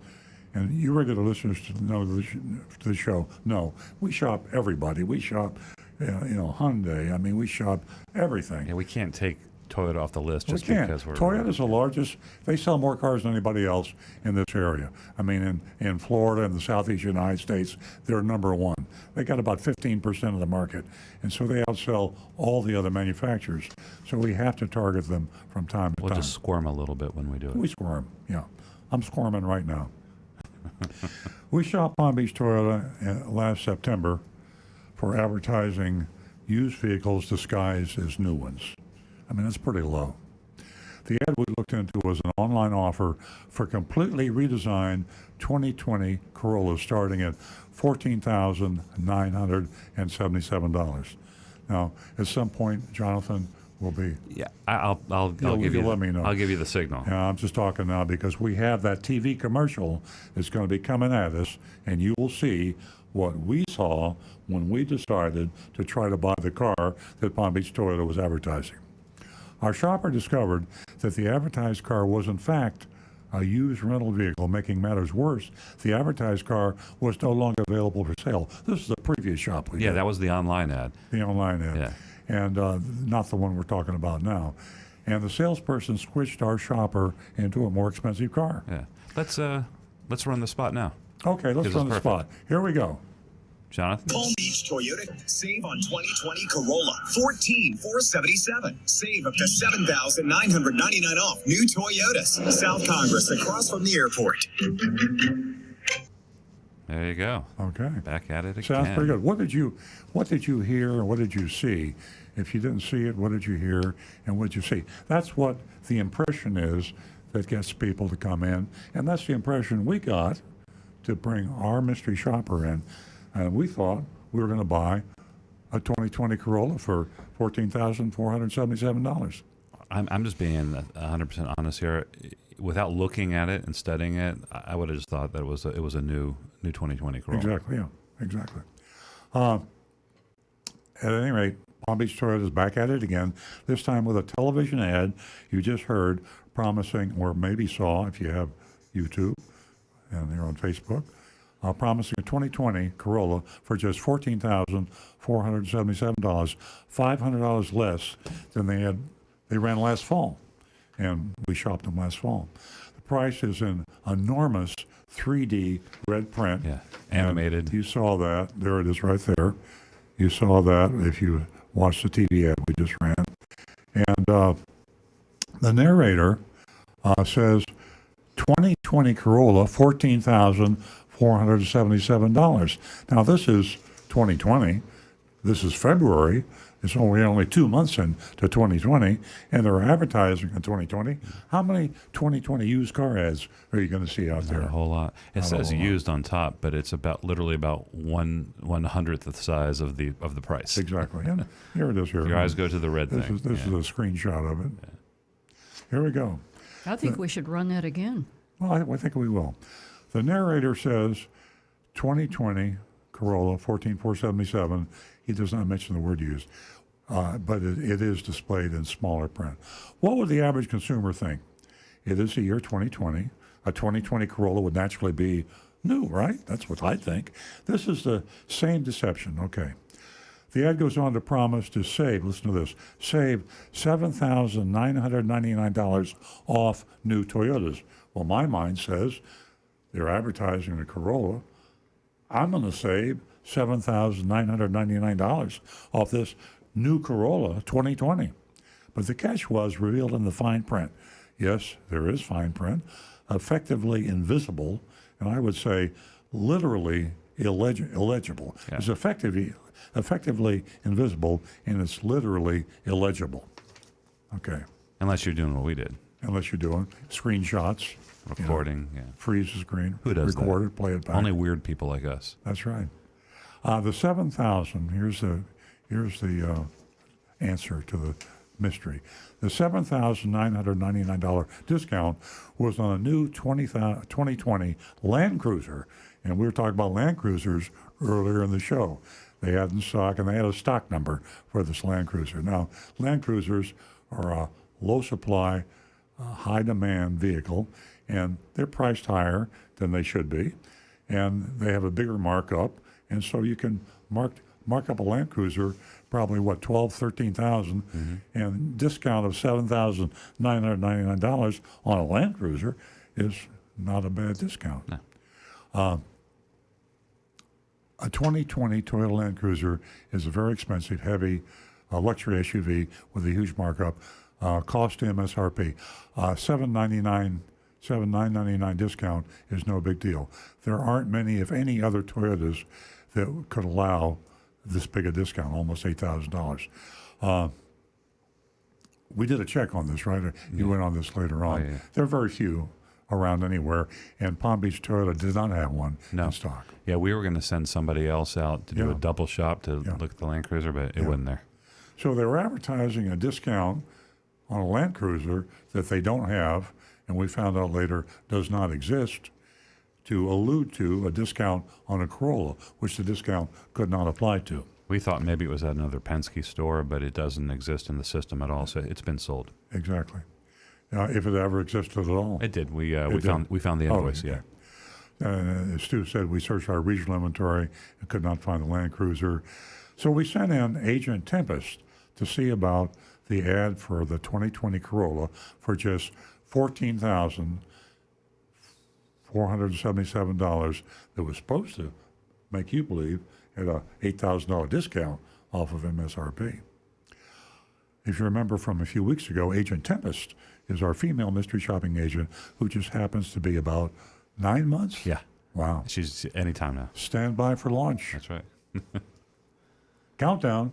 And you regular listeners to know the show know we shop everybody. We shop, Hyundai. I mean, we shop everything. Yeah, we can't take Toyota off the list just we can't. because we're... Toyota's the largest. They sell more cars than anybody else in this area. I mean, in Florida and the southeast United States, they're number one. They got about 15% of the market. And so they outsell all the other manufacturers. So we have to target them from time to time. We'll just squirm a little bit when we do it. We squirm, yeah. I'm squirming right now. We shot Palm Beach Toyota last September for advertising used vehicles disguised as new ones. I mean, that's pretty low. The ad we looked into was an online offer for completely redesigned 2020 Corolla starting at $14,977. Now, at some point, Jonathan will be... Yeah, I'll give you... Let me know. I'll give you the signal. Yeah, I'm just talking now because we have that TV commercial that's going to be coming at us, and you will see what we saw when we decided to try to buy the car that Palm Beach Toyota was advertising. Our shopper discovered that the advertised car was in fact a used rental vehicle. Making matters worse, the advertised car was no longer available for sale. This is the previous shop we did. Yeah, that was the online ad. The online ad. Yeah. And not the one we're talking about now. And the salesperson switched our shopper into a more expensive car. Yeah. Let's run the spot now. Okay, let's run the spot. Here we go. Jonathan? Palm Beach Toyota. Save on 2020 Corolla. $14,477. Save up to $7,999 off new Toyotas. South Congress, across from the airport. There you go. Okay. Back at it again. Sounds pretty good. What did you hear and what did you see? If you didn't see it, what did you hear and what did you see? That's what the impression is that gets people to come in, and that's the impression we got to bring our mystery shopper in. And we thought we were going to buy a 2020 Corolla for $14,477. I'm just being 100% honest here. Without looking at it and studying it, I would have just thought that it was a new 2020 Corolla. Exactly, yeah, exactly. At any rate, Palm Beach Toyota is back at it again, this time with a television ad you just heard promising, or maybe saw if you have YouTube and you're on Facebook, promising a 2020 Corolla for just $14,477, $500 less than they ran last fall, and we shopped them last fall. The price is in enormous 3D red print. Yeah, animated. And you saw that. There it is right there. You saw that if you watched the TV ad we just ran. And the narrator says 2020 Corolla, $14,477. Now, this is 2020. This is February. It's only 2 months into 2020, and they're advertising in 2020. How many 2020 used car ads are you going to see out there? Not a whole lot. It says used on top, but it's literally about 1/100th the size of the price. Exactly. And here it is. Here. Your eyes go to the red this thing. This is a screenshot of it. Yeah. Here we go. I think we should run that again. Well, I think we will. The narrator says 2020 Corolla, 14,477. He does not mention the word used, but it is displayed in smaller print. What would the average consumer think? It is the year 2020. A 2020 Corolla would naturally be new, right? That's what I think. This is the same deception. Okay. The ad goes on to promise to save, listen to this, save $7,999 off new Toyotas. Well, my mind says they're advertising a Corolla. I'm going to save $7,999 off this new Corolla 2020. But the catch was revealed in the fine print. Yes, there is fine print, effectively invisible, and I would say literally illegible. Yeah. It's effectively invisible, and it's literally illegible. Okay. Unless you're doing what we did. Unless you're doing screenshots. Recording, freeze the screen. Who does record that? it, play it back. Only weird people like us. That's right. The 7,000. Here's the answer to the mystery. The $7,999 discount was on a new 2020 Land Cruiser, and we were talking about Land Cruisers earlier in the show. They had in stock, and they had a stock number for this Land Cruiser. Now, Land Cruisers are a low supply, high demand vehicle, and they're priced higher than they should be, and they have a bigger markup, and so you can mark up a Land Cruiser probably $12,000-13,000, and discount of $7,999 on a Land Cruiser is not a bad discount. No. A 2020 Toyota Land Cruiser is a very expensive, heavy luxury SUV with a huge markup. Cost to MSRP, $7,999 discount is no big deal. There aren't many, if any, other Toyotas that could allow this big a discount, almost $8,000. We did a check on this, right? You went on this later on. Oh, yeah. There are very few around anywhere, and Palm Beach Toyota did not have one in stock. Yeah, we were going to send somebody else out to do a double shop to look at the Land Cruiser, but it wasn't there. So they were advertising a discount on a Land Cruiser that they don't have, and we found out later does not exist, to allude to a discount on a Corolla, which the discount could not apply to. We thought maybe it was at another Penske store, but it doesn't exist in the system at all, so it's been sold. Exactly. If it ever existed at all. It did. We found the invoice. Okay. As Stu said, we searched our regional inventory and could not find the Land Cruiser. So we sent in Agent Tempest to see about the ad for the 2020 Corolla for just $14,477 that was supposed to make you believe at a $8,000 discount off of MSRP. If you remember from a few weeks ago, Agent Tempest is our female mystery shopping agent who just happens to be about 9 months Wow. She's anytime now. Stand by for launch. That's right. Countdown.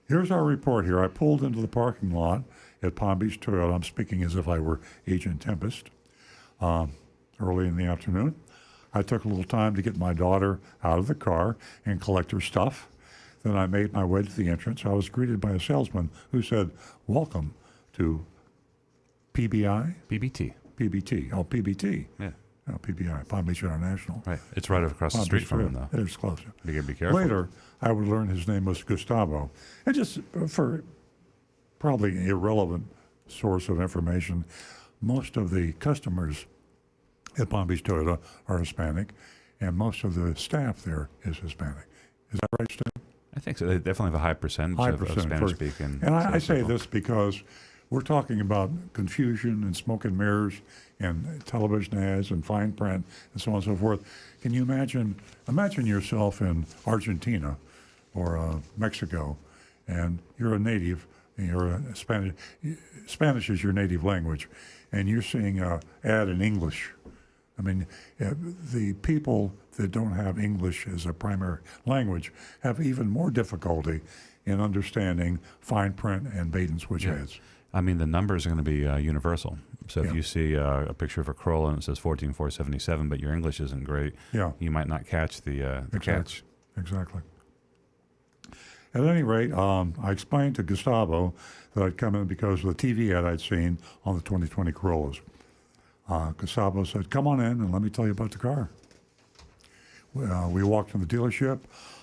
Here's our report here. I pulled into the parking lot at Palm Beach Toyota. I'm speaking as if I were Agent Tempest. Early in the afternoon. I took a little time to get my daughter out of the car and collect her stuff. Then I made my way to the entrance. I was greeted by a salesman who said, "Welcome to PBI?" BBT. PBT. Oh, PBT. Yeah. Oh, PBI, Palm Beach International. Right. It's right across the Palm street Beach from him, Toyota. though. It is close. You gotta be careful. Later, I would learn his name was Gustavo. And just for probably an irrelevant source of information, most of the customers at Palm Beach Toyota are Hispanic, and most of the staff there is Hispanic. Is that right, Steve? I think so. They definitely have a high percentage of Spanish-speaking. And I say salespeople. this because we're talking about confusion and smoke and mirrors and television ads and fine print and so on and so forth. Can you imagine yourself in Argentina or Mexico, and you're a native, and you're a Spanish is your native language, and you're seeing an ad in English. I mean, the people that don't have English as a primary language have even more difficulty in understanding fine print and bait and switch ads. I mean, the numbers are going to be universal. So if Yeah. you see a picture of a Corolla and it says 14,477, but your English isn't great, you might not catch the catch. Exactly. At any rate, I explained to Gustavo that I'd come in because of the TV ad I'd seen on the 2020 Corollas. Gustavo said, "Come on in and let me tell you about the car." We walked in the dealership.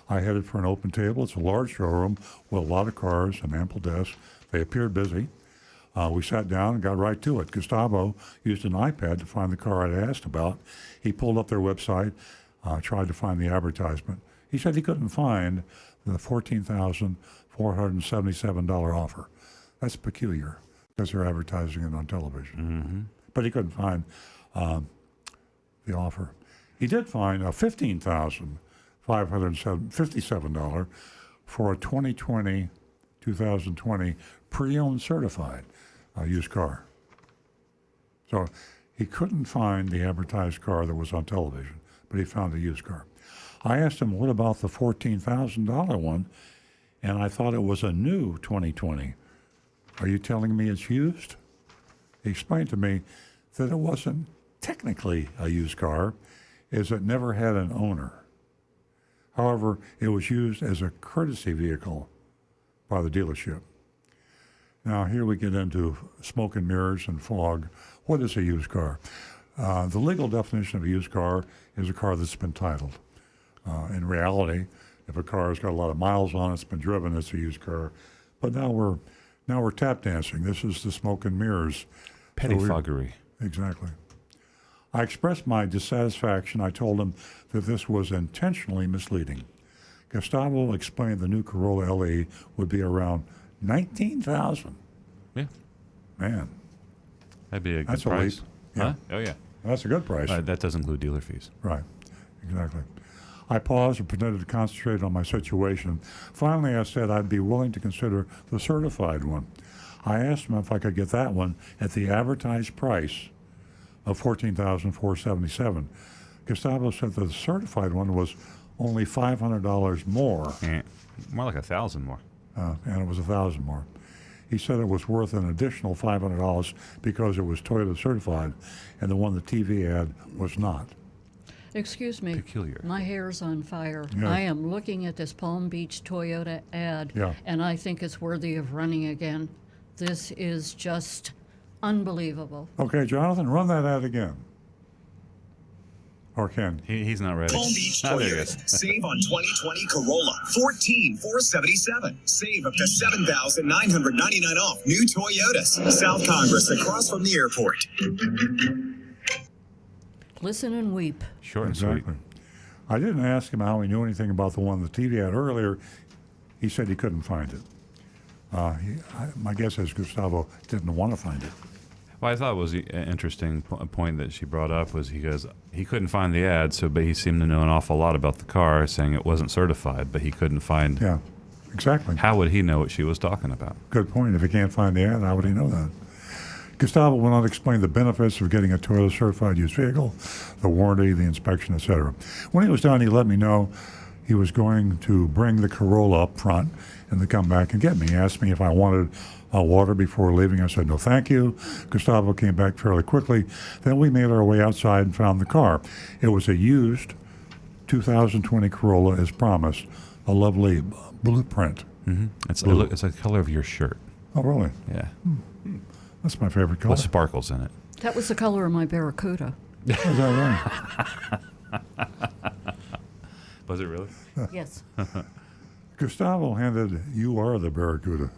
I headed for an open table. It's a large showroom with a lot of cars and ample desks. They appeared busy. We sat down and got right to it. Gustavo used an iPad to find the car I'd asked about. He pulled up their website, tried to find the advertisement. He said he couldn't find the $14,477 offer. That's peculiar because they're advertising it on television. Mm-hmm. But he couldn't find the offer. He did find a $15,557 for a 2020 pre-owned certified used car. So he couldn't find the advertised car that was on television, but he found a used car. I asked him, what about the $14,000 one? And I thought it was a new 2020. Are you telling me it's used? He explained to me that it wasn't technically a used car, as it never had an owner. However, it was used as a courtesy vehicle by the dealership. Now, here we get into smoke and mirrors and fog. What is a used car? The legal definition of a used car is a car that's been titled. In reality, if a car has got a lot of miles on it, it's been driven, it's a used car. But now we're tap dancing. This is the smoke and mirrors. Pettifoggery. Exactly. I expressed my dissatisfaction. I told him that this was intentionally misleading. Gustavo explained the new Corolla LE would be around $19,000. Yeah. Man. That'd be a good That's price. a leap. Yeah. Huh? Oh, yeah. That's a good price. That does include dealer fees. Right. Exactly. I paused and pretended to concentrate on my situation. Finally, I said I'd be willing to consider the certified one. I asked him if I could get that one at the advertised price of $14,477. Gustavo said that the certified one was only $500 more. More like $1,000 more. And it was $1,000 more. He said it was worth an additional $500 because it was Toyota certified, and the one the TV ad was not. Excuse me. Peculiar. My hair's on fire. Yeah. I am looking at this Palm Beach Toyota ad, and I think it's worthy of running again. This is just unbelievable. Okay, Jonathan, run that ad again. Or Ken. He's not ready. Palm Beach Oh, there he is. Toyota. Save on 2020 Corolla. $14,477. Save up to $7,999 off new Toyotas. South Congress, across from the airport. Listen and weep. Short and sweet. I didn't ask him how he knew anything about the one the TV had earlier. He said he couldn't find it. My guess is Gustavo didn't want to find it. Well, I thought it was an interesting point that she brought up was he goes, he couldn't find the ad, but he seemed to know an awful lot about the car, saying it wasn't certified, but he couldn't find. Yeah, exactly. How would he know what she was talking about? Good point. If he can't find the ad, how would he know that? Gustavo went on to explain the benefits of getting a Toyota certified used vehicle, the warranty, the inspection, etc. When he was done, he let me know he was going to bring the Corolla up front and to come back and get me. He asked me if I wanted water before leaving. I said, no, thank you. Gustavo came back fairly quickly. Then we made our way outside and found the car. It was a used 2020 Corolla as promised, a lovely blueprint. Mm-hmm. It's the color of your shirt. Oh, really? Yeah. That's my favorite color. With sparkles in it. That was the color of my Barracuda. Is that right? Was it really? Yes. Gustavo handed, you are the Barracuda.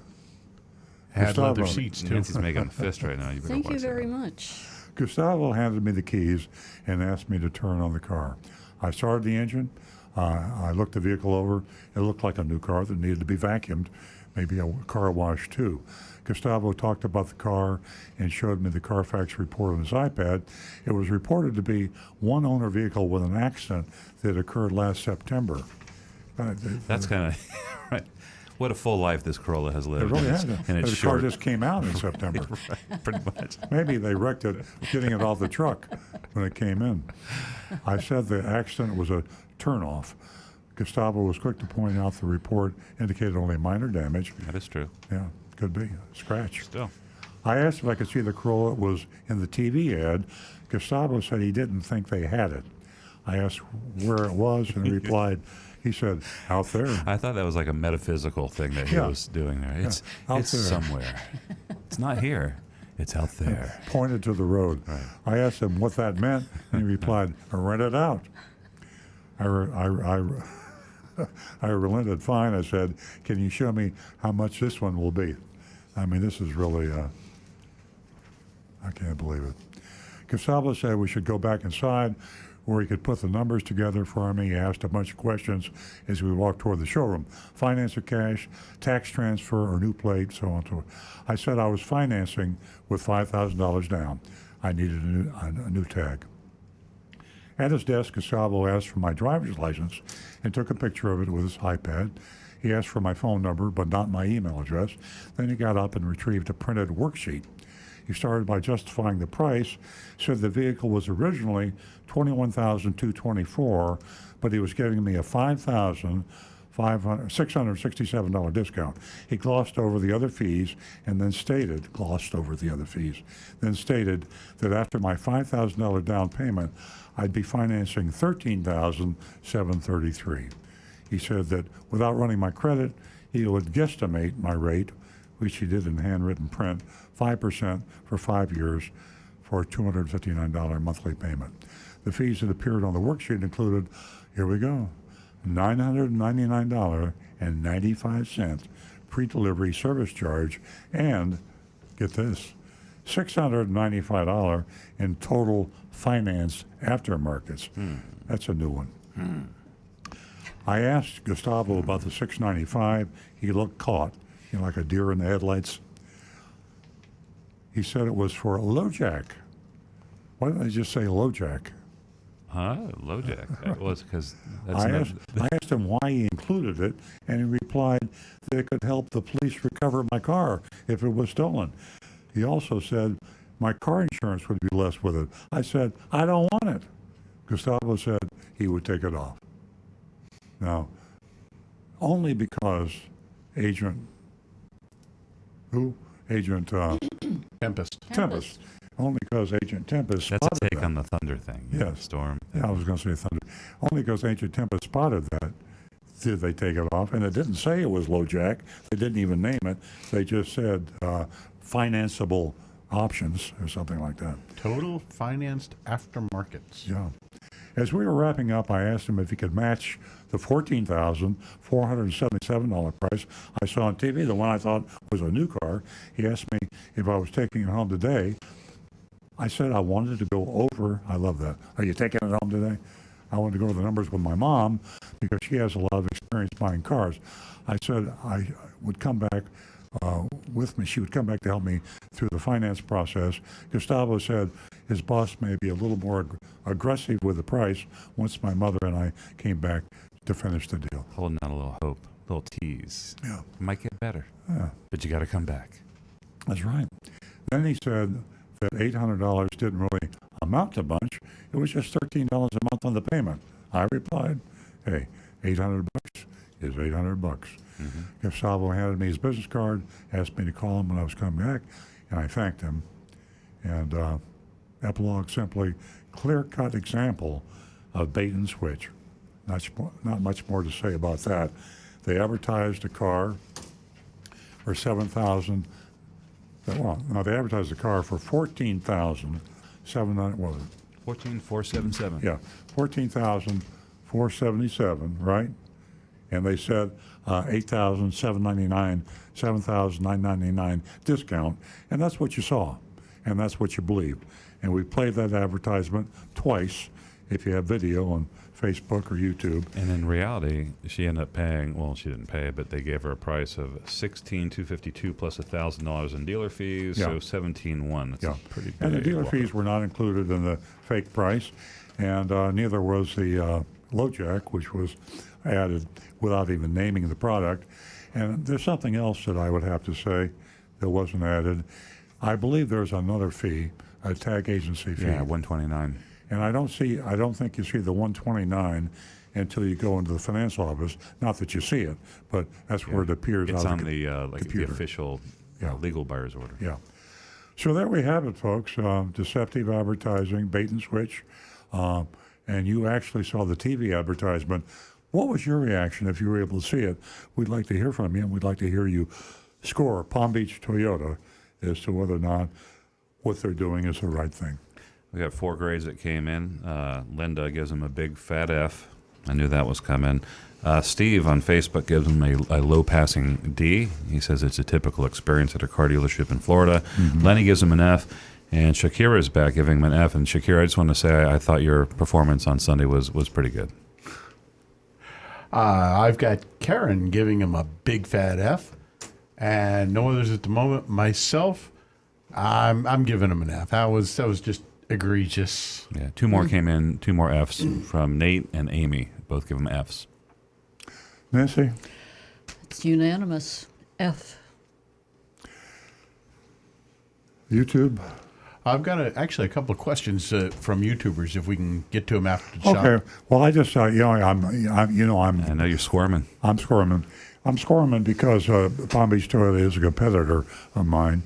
Had leather seats, too. Nancy's making a fist right now. You better Thank you watch that. very much. Gustavo handed me the keys and asked me to turn on the car. I started the engine. I looked the vehicle over. It looked like a new car that needed to be vacuumed, maybe a car wash too. Gustavo talked about the car and showed me the Carfax report on his iPad. It was reported to be one owner vehicle with an accident that occurred last September. That's kind of right. What a full life this Corolla has lived. It really has. And it's the short. car just came out in September. Right, pretty much. Maybe they wrecked it getting it off the truck when it came in. I said the accident was a turnoff. Gustavo was quick to point out the report indicated only minor damage. That is true. Yeah, could be. Scratch. Still. I asked if I could see the Corolla was in the TV ad. Gustavo said he didn't think they had it. I asked where it was, and he replied, he said, out there. I thought that was like a metaphysical thing that he was doing there. It's out it's there. somewhere. It's not here. It's out there. Pointed to the road. Right. I asked him what that meant, and he replied, rent it out. I relented fine. I said, can you show me how much this one will be? I mean, this is really, I can't believe it. Gustavo said we should go back inside where he could put the numbers together for me. He asked a bunch of questions as we walked toward the showroom. Finance or cash, tax transfer or new plate, so on and so forth. I said I was financing with $5,000 down. I needed a new tag. At his desk, Gustavo asked for my driver's license and took a picture of it with his iPad. He asked for my phone number, but not my email address. Then he got up and retrieved a printed worksheet. He started by justifying the price, said the vehicle was originally $21,224, but he was giving me a $667 discount. He glossed over the other fees and then stated that after my $5,000 down payment, I'd be financing $13,733. He said that without running my credit, he would guesstimate my rate, which he did in handwritten print, 5% for 5 years for a $259 monthly payment. The fees that appeared on the worksheet included, here we go, $999.95 pre-delivery service charge and, get this, $695 in total finance aftermarkets. That's a new one. I asked Gustavo about the $695. He looked caught, like a deer in the headlights. He said it was for a low jack. Why didn't I just say low jack? Huh? Low jack. That was because I asked him why he included it, and he replied that it could help the police recover my car if it was stolen. He also said my car insurance would be less with it. I said, I don't want it. Gustavo said he would take it off. Now, only because Agent Tempest. Only because Agent Tempest That's spotted a take that. on the thunder thing. Yes. Storm. Yeah, I was going to say thunder. Only because Agent Tempest spotted that did they take it off. And it didn't say it was low jack. They didn't even name it. They just said financeable options or something like that. Total financed aftermarkets. Yeah. As we were wrapping up, I asked him if he could match the $14,477 price I saw on TV, the one I thought was a new car. He asked me if I was taking it home today. I said I wanted to go over. I love that. Are you taking it home today? I wanted to go over the numbers with my mom because she has a lot of experience buying cars. I said I would come back with me. She would come back to help me through the finance process. Gustavo said his boss may be a little more aggressive with the price once my mother and I came back to finish the deal. Holding out a little hope, a little tease. Yeah. It might get better. Yeah. But you got to come back. That's right. Then he said that $800 didn't really amount to much. It was just $13 a month on the payment. I replied, hey, $800 is $800. Gustavo handed me his business card, asked me to call him when I was coming back, and I thanked him. And epilogue simply, clear-cut example of bait and switch. Not much more to say about that. They advertised a car for $7,000. Well, no, they advertised the car for $14,700. What was it? 14,477. Yeah, $14,477, right? And they said $8,799, $7,999 discount, and that's what you saw, and that's what you believed. And we played that advertisement twice, if you have video on Facebook or YouTube. And in reality, she ended up paying. Well, she didn't pay, but they gave her a price of $16,252 plus $1,000 in dealer fees, so $17,100. That's a pretty big. And the dealer fees were not included in the fake price, and neither was the low jack, which was added without even naming the product. And there's something else that I would have to say that wasn't added. I believe there's another fee, a tag agency fee. Yeah, $129. And I don't think you see the 129 until you go into the finance office. Not that you see it, but that's where it appears. It's out on of the computer. official legal buyer's order. Yeah. So there we have it, folks. Deceptive advertising, bait and switch. And you actually saw the TV advertisement. What was your reaction if you were able to see it? We'd like to hear from you, and we'd like to hear you score Palm Beach Toyota as to whether or not what they're doing is the right thing. We got 4 grades that came in. Linda gives him a big fat F. I knew that was coming. Steve on Facebook gives him a low passing D. He says it's a typical experience at a car dealership in Florida. Lenny gives him an F. And Shakira is back giving him an F. And Shakira, I just want to say I thought your performance on Sunday was pretty good. I've got Karen giving him a big fat F. And no others at the moment. Myself, I'm giving him an F. That was just egregious. Yeah, 2 more came in, 2 more Fs from Nate and Amy. Both give them Fs. Nancy? It's unanimous. F. YouTube? I've got actually a couple of questions from YouTubers, if we can get to them after the shop. Okay. Well, I just, I know you're squirming. I'm squirming. I'm squirming because Palm Beach Toyota is a competitor of mine.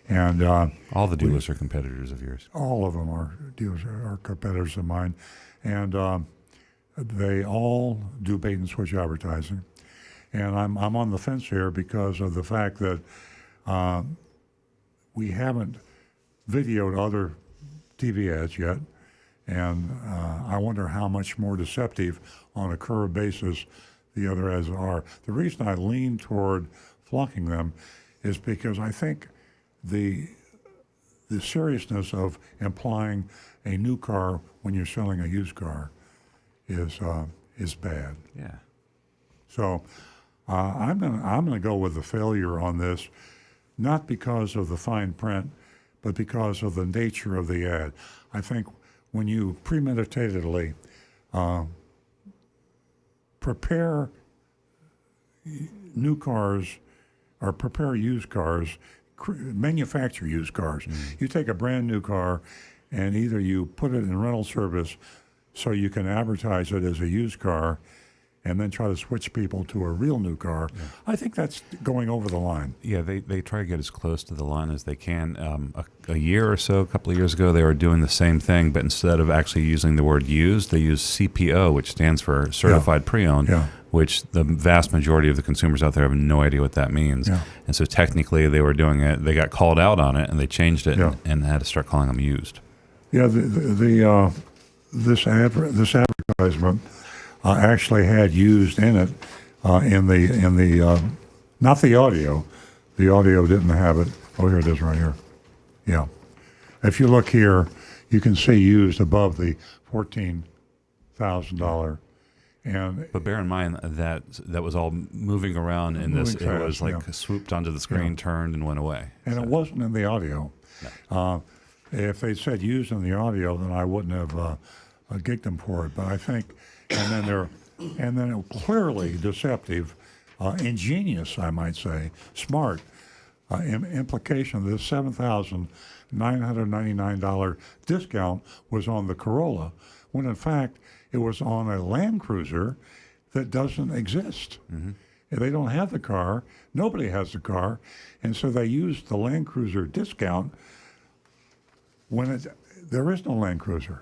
And all the dealers are competitors of yours. All of them are dealers are competitors of mine, and they all do bait and switch advertising. And I'm on the fence here because of the fact that we haven't videoed other TV ads yet, and I wonder how much more deceptive on a current basis the other ads are. The reason I lean toward flunking them is because I think the seriousness of implying a new car when you're selling a used car is bad. Yeah. So I'm gonna go with the failure on this, not because of the fine print, but because of the nature of the ad. I think when you premeditatedly prepare new cars or prepare used cars, manufacture used cars. You take a brand new car and either you put it in rental service so you can advertise it as a used car and then try to switch people to a real new car. Yeah. I think that's going over the line. Yeah, they try to get as close to the line as they can. A year or so, a couple of years ago, they were doing the same thing, but instead of actually using the word used, they use CPO, which stands for Certified Pre-Owned, which the vast majority of the consumers out there have no idea what that means. Yeah. And so technically they were doing it, they got called out on it, and they changed it and had to start calling them used. Yeah, this advertisement actually had used in it in the not the audio. The audio didn't have it. Oh, here it is right here. Yeah. If you look here, you can see used above the $14,000. But bear in mind that was all moving around in this. Fast, it was like swooped onto the screen, turned, and went away. And it wasn't in the audio. No. If they said used in the audio, then I wouldn't have gigged them for it. But I think, and then it clearly deceptive, ingenious, I might say, smart. implication that this $7,999 discount was on the Corolla, when in fact it was on a Land Cruiser that doesn't exist. Mm-hmm. They don't have the car. Nobody has the car. And so they used the Land Cruiser discount when there is no Land Cruiser.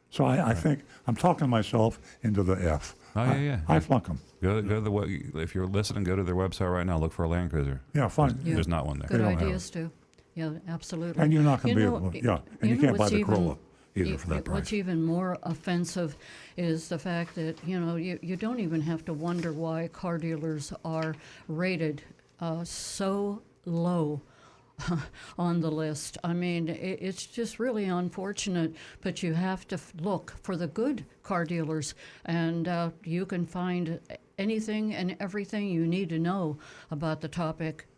So I think I'm talking myself into the F. Oh, yeah. I flunk them. Go to if you're listening, go to their website right now. Look for a Land Cruiser. Yeah, fine. There's not one there. Good They don't have ideas, too. Yeah, absolutely. And you're not going to be know, able to, yeah. And you know can't buy what's the even- Corolla either for that price. What's even more offensive is the fact that, you don't even have to wonder why car dealers are rated so low on the list. I mean, it's just really unfortunate, but you have to look for the good car dealers, and you can find anything and everything you need to know about the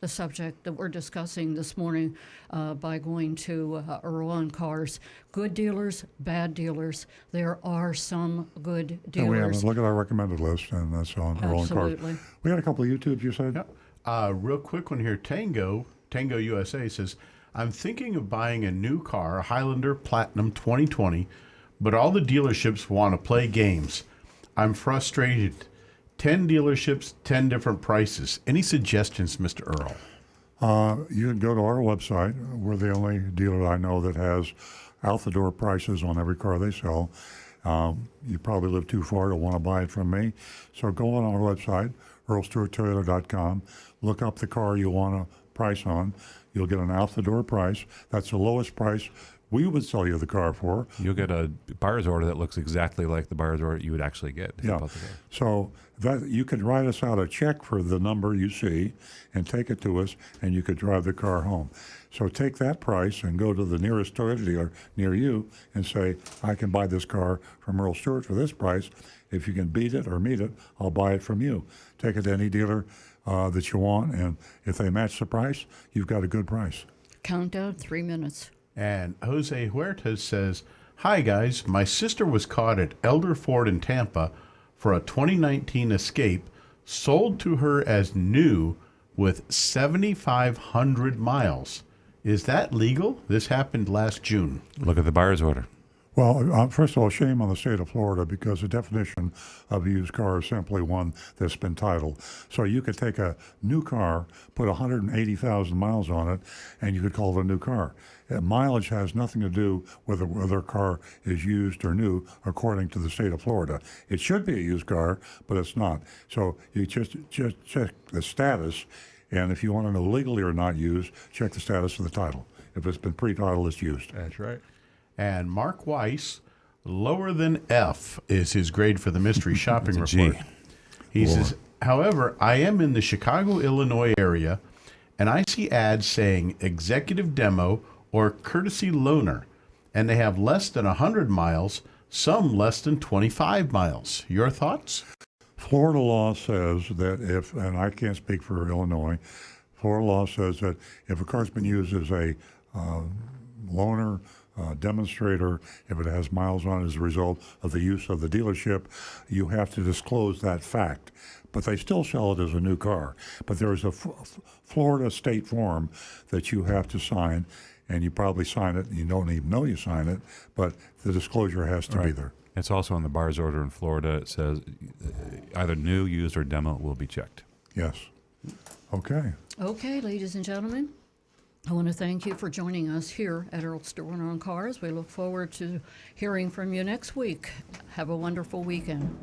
subject that we're discussing this morning by going to Earl on Cars. Good dealers, bad dealers. There are some good And we have dealers. a look at our recommended list, and that's on Earl and Cars. Absolutely. We had a couple of YouTubes, you said? Yep. Real quick one here. Tango USA says, I'm thinking of buying a new car, a Highlander Platinum 2020, but all the dealerships want to play games. I'm frustrated. 10 dealerships, 10 different prices. Any suggestions, Mr. Earl? You can go to our website. We're the only dealer I know that has out-the-door prices on every car they sell. You probably live too far to want to buy it from me. So go on our website, earlstewarttoyota.com. Look up the car you want to price on. You'll get an out-the-door price. That's the lowest price we would sell you the car for. You'll get a buyer's order that looks exactly like the buyer's order you would actually get. If you Yeah. bought the car. So that you could write us out a check for the number you see and take it to us, and you could drive the car home. So take that price and go to the nearest Toyota dealer near you and say, I can buy this car from Earl Stewart for this price. If you can beat it or meet it, I'll buy it from you. Take it to any dealer that you want, and if they match the price, you've got a good price. Countdown 3 minutes. And Jose Huertas says, hi, guys. My sister was caught at Elder Ford in Tampa for a 2019 Escape, sold to her as new with 7,500 miles. Is that legal? This happened last June. Look at the buyer's order. Well, first of all, shame on the state of Florida, because the definition of a used car is simply one that's been titled. So you could take a new car, put 180,000 miles on it, and you could call it a new car. Mileage has nothing to do with whether a car is used or new, according to the state of Florida. It should be a used car, but it's not. So you just check the status, and if you want to know legally or not used, check the status of the title. If it's been pre-titled, it's used. That's right. And Mark Weiss, lower than F is his grade for the mystery shopping It's a report. G. He says, however, I am in the Chicago, Illinois area, and I see ads saying executive demo or courtesy loaner, and they have less than 100 miles, some less than 25 miles. Your thoughts? Florida law says that if, and I can't speak for Illinois, Florida law says that if a car's been used as a loaner, demonstrator, if it has miles on it as a result of the use of the dealership, you have to disclose that fact. But they still sell it as a new car. But there's a Florida state form that you have to sign, and you probably sign it, and you don't even know you sign it, but the disclosure has to be there. It's also on the buyer's order in Florida. It says either new, used, or demo will be checked. Yes. Okay. Okay, ladies and gentlemen, I want to thank you for joining us here at Earl Stewart on Cars. We look forward to hearing from you next week. Have a wonderful weekend.